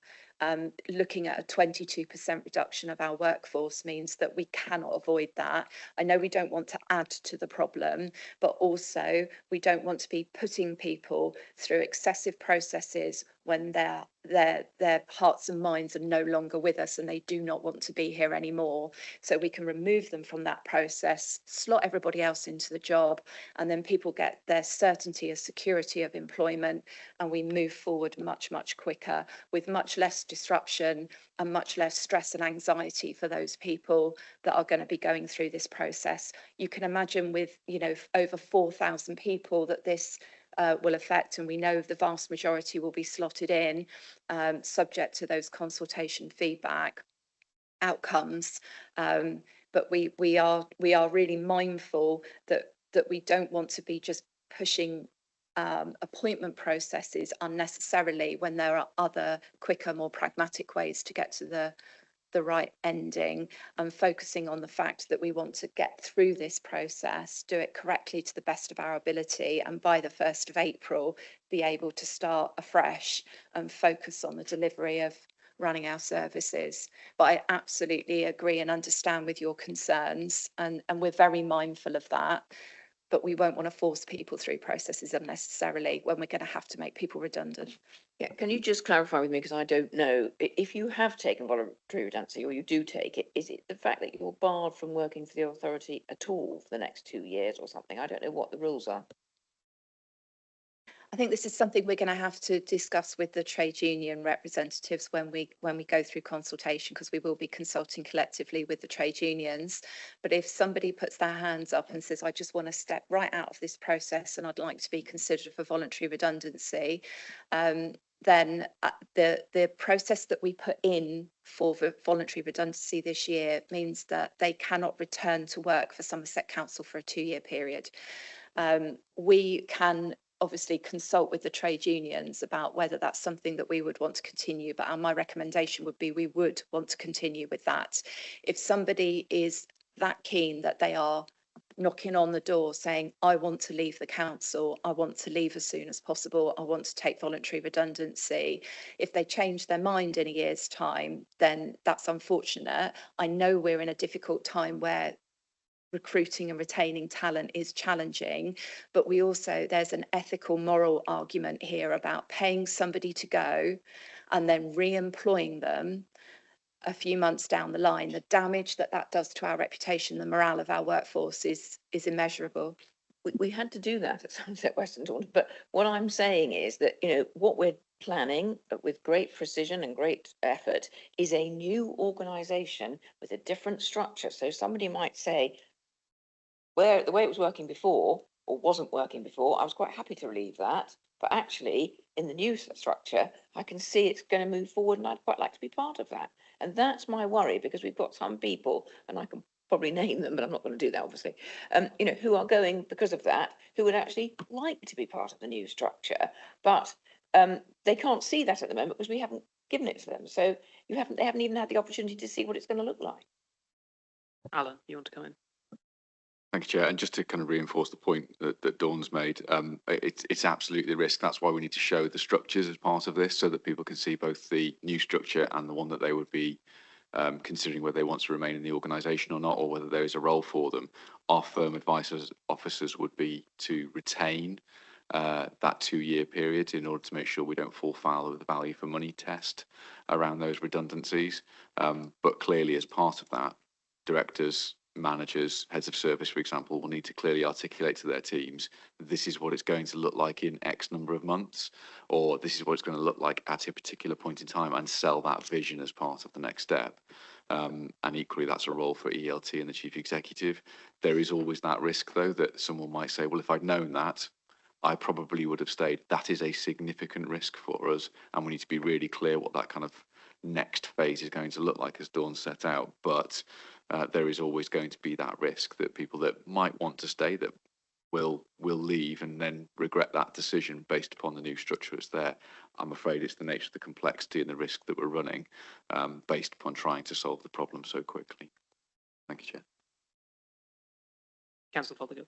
Looking at a 22% reduction of our workforce means that we cannot avoid that. I know we don't want to add to the problem, but also we don't want to be putting people through excessive processes when their hearts and minds are no longer with us and they do not want to be here anymore. So we can remove them from that process, slot everybody else into the job, and then people get their certainty of security of employment, and we move forward much, much quicker with much less disruption and much less stress and anxiety for those people that are going to be going through this process. You can imagine with, you know, over 4,000 people that this will affect, and we know the vast majority will be slotted in, subject to those consultation feedback outcomes. But we are really mindful that we don't want to be just pushing appointment processes unnecessarily when there are other quicker, more pragmatic ways to get to the right ending, and focusing on the fact that we want to get through this process, do it correctly to the best of our ability, and by the 1st of April be able to start afresh and focus on the delivery of running our services. But I absolutely agree and understand with your concerns, and we're very mindful of that. But we won't want to force people through processes unnecessarily when we're going to have to make people redundant. Yeah, can you just clarify with me, because I don't know, if you have taken voluntary redundancy or you do take it, is it the fact that you're barred from working for the authority at all for the next 2 years or something? I don't know what the rules are. I think this is something we're going to have to discuss with the trade union representatives when we go through consultation, because we will be consulting collectively with the trade unions. But if somebody puts their hands up and says, I just want to step right out of this process and I'd like to be considered for voluntary redundancy, then the process that we put in for voluntary redundancy this year means that they cannot return to work for Somerset Council for a 2-year period. We can obviously consult with the trade unions about whether that's something that we would want to continue, but my recommendation would be we would want to continue with that. If somebody is that keen that they are knocking on the door saying, I want to leave the council, I want to leave as soon as possible, I want to take voluntary redundancy, if they change their mind in a year's time, then that's unfortunate. I know we're in a difficult time where recruiting and retaining talent is challenging, but there's an ethical, moral argument here about paying somebody to go and then re-employing them a few months down the line. The damage that does to our reputation, the morale of our workforce is immeasurable. We had to do that at Somerset Western Taunton, but what I'm saying is that, what we're planning with great precision and great effort is a new organisation with a different structure. So somebody might say, the way it was working before or wasn't working before, I was quite happy to leave that. But actually, in the new structure, I can see it's going to move forward and I'd quite like to be part of that. And that's my worry, because we've got some people, and I can probably name them, but I'm not going to do that, obviously, who are going because of that, who would actually like to be part of the new structure. But they can't see that at the moment because we haven't given it to them. So they haven't even had the opportunity to see what it's going to look like. Alan, you want to come in? Thank you, Chair. And just to kind of reinforce the point that Dawn's made, it's absolutely a risk. That's why we need to show the structures as part of this, so that people can see both the new structure and the one that they would be considering whether they want to remain in the organisation or not, or whether there is a role for them. Our firm advisors officers would be to retain that 2-year period in order to make sure we don't fall foul of the value for money test around those redundancies. But clearly, as part of that, directors, managers, heads of service, for example, will need to clearly articulate to their teams, this is what it's going to look like in X number of months, or this is what it's going to look like at a particular point in time, and sell that vision as part of the next step. And equally, that's a role for ELT and the chief executive. There is always that risk, though, that someone might say, well, if I'd known that, I probably would have stayed. That is a significant risk for us, and we need to be really clear what that kind of next phase is going to look like, as Dawn set out. But there is always going to be that risk that people that might want to stay, that will leave and then regret that decision based upon the new structure that's there. I'm afraid it's the nature of the complexity and the risk that we're running based upon trying to solve the problem so quickly. Thank you, Chair. Councillor Fothergill.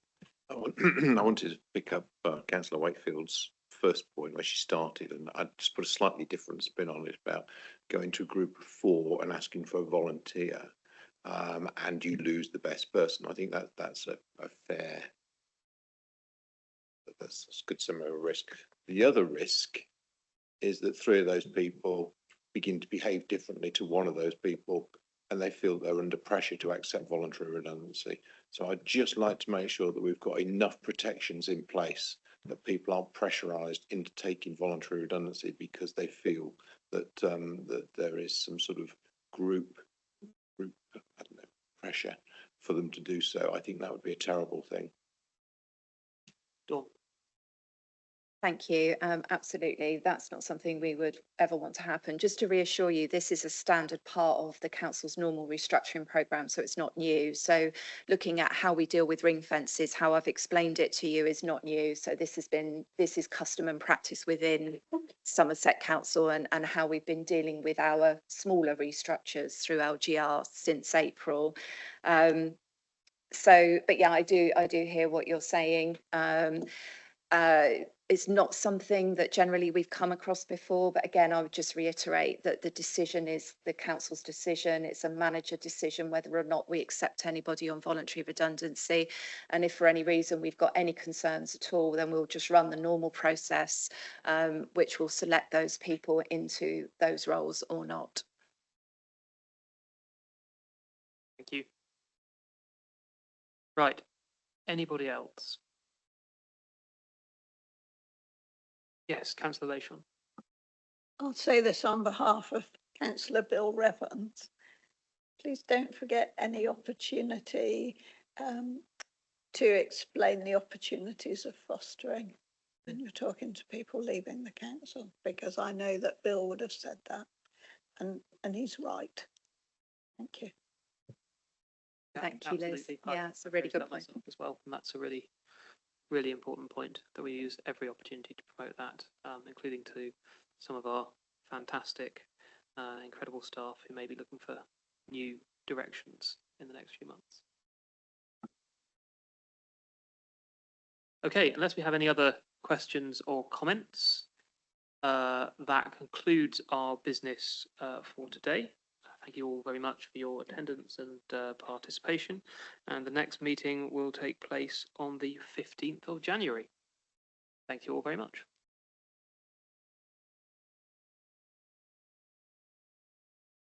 I wanted to pick up Councillor Wakefield's first point where she started, and I'd just put a slightly different spin on it about going to a group of 4 and asking for a volunteer, and you lose the best person. I think that's a fair, that's a good summary of risk. The other risk is that 3 of those people begin to behave differently to one of those people, and they feel they're under pressure to accept voluntary redundancy. So I'd just like to make sure that we've got enough protections in place that people aren't pressurised into taking voluntary redundancy because they feel that that there is some sort of group pressure for them to do so. I think that would be a terrible thing. Dawn. Thank you. Absolutely. That's not something we would ever want to happen. Just to reassure you, this is a standard part of the council's normal restructuring programme, so it's not new. So looking at how we deal with ring fences, how I've explained it to you is not new. So this is custom and practice within Somerset Council and how we've been dealing with our smaller restructures through LGR since April. But yeah, I do hear what you're saying. It's not something that generally we've come across before, but again, I would just reiterate that the decision is the council's decision. It's a manager decision whether or not we accept anybody on voluntary redundancy. And if for any reason we've got any concerns at all, then we'll just run the normal process, which will select those people into those roles or not. Thank you. Right. Anybody else? Yes, Councillor Lashon. I'll say this on behalf of Councillor Bill Revans. Please don't forget any opportunity to explain the opportunities of fostering when you're talking to people leaving the council, because I know that Bill would have said that, and he's right. Thank you. Thank you, Liz. Absolutely. Yeah, it's a really raised good that point. myself as well, and that's a really important point that we use every opportunity to promote that, including to some of our fantastic, incredible staff who may be looking for new directions in the next few months. Okay, unless we have any other questions or comments, that concludes our business for today. Thank you all very much for your attendance and participation. And the next meeting will take place on the 15th of January. Thank you all very much.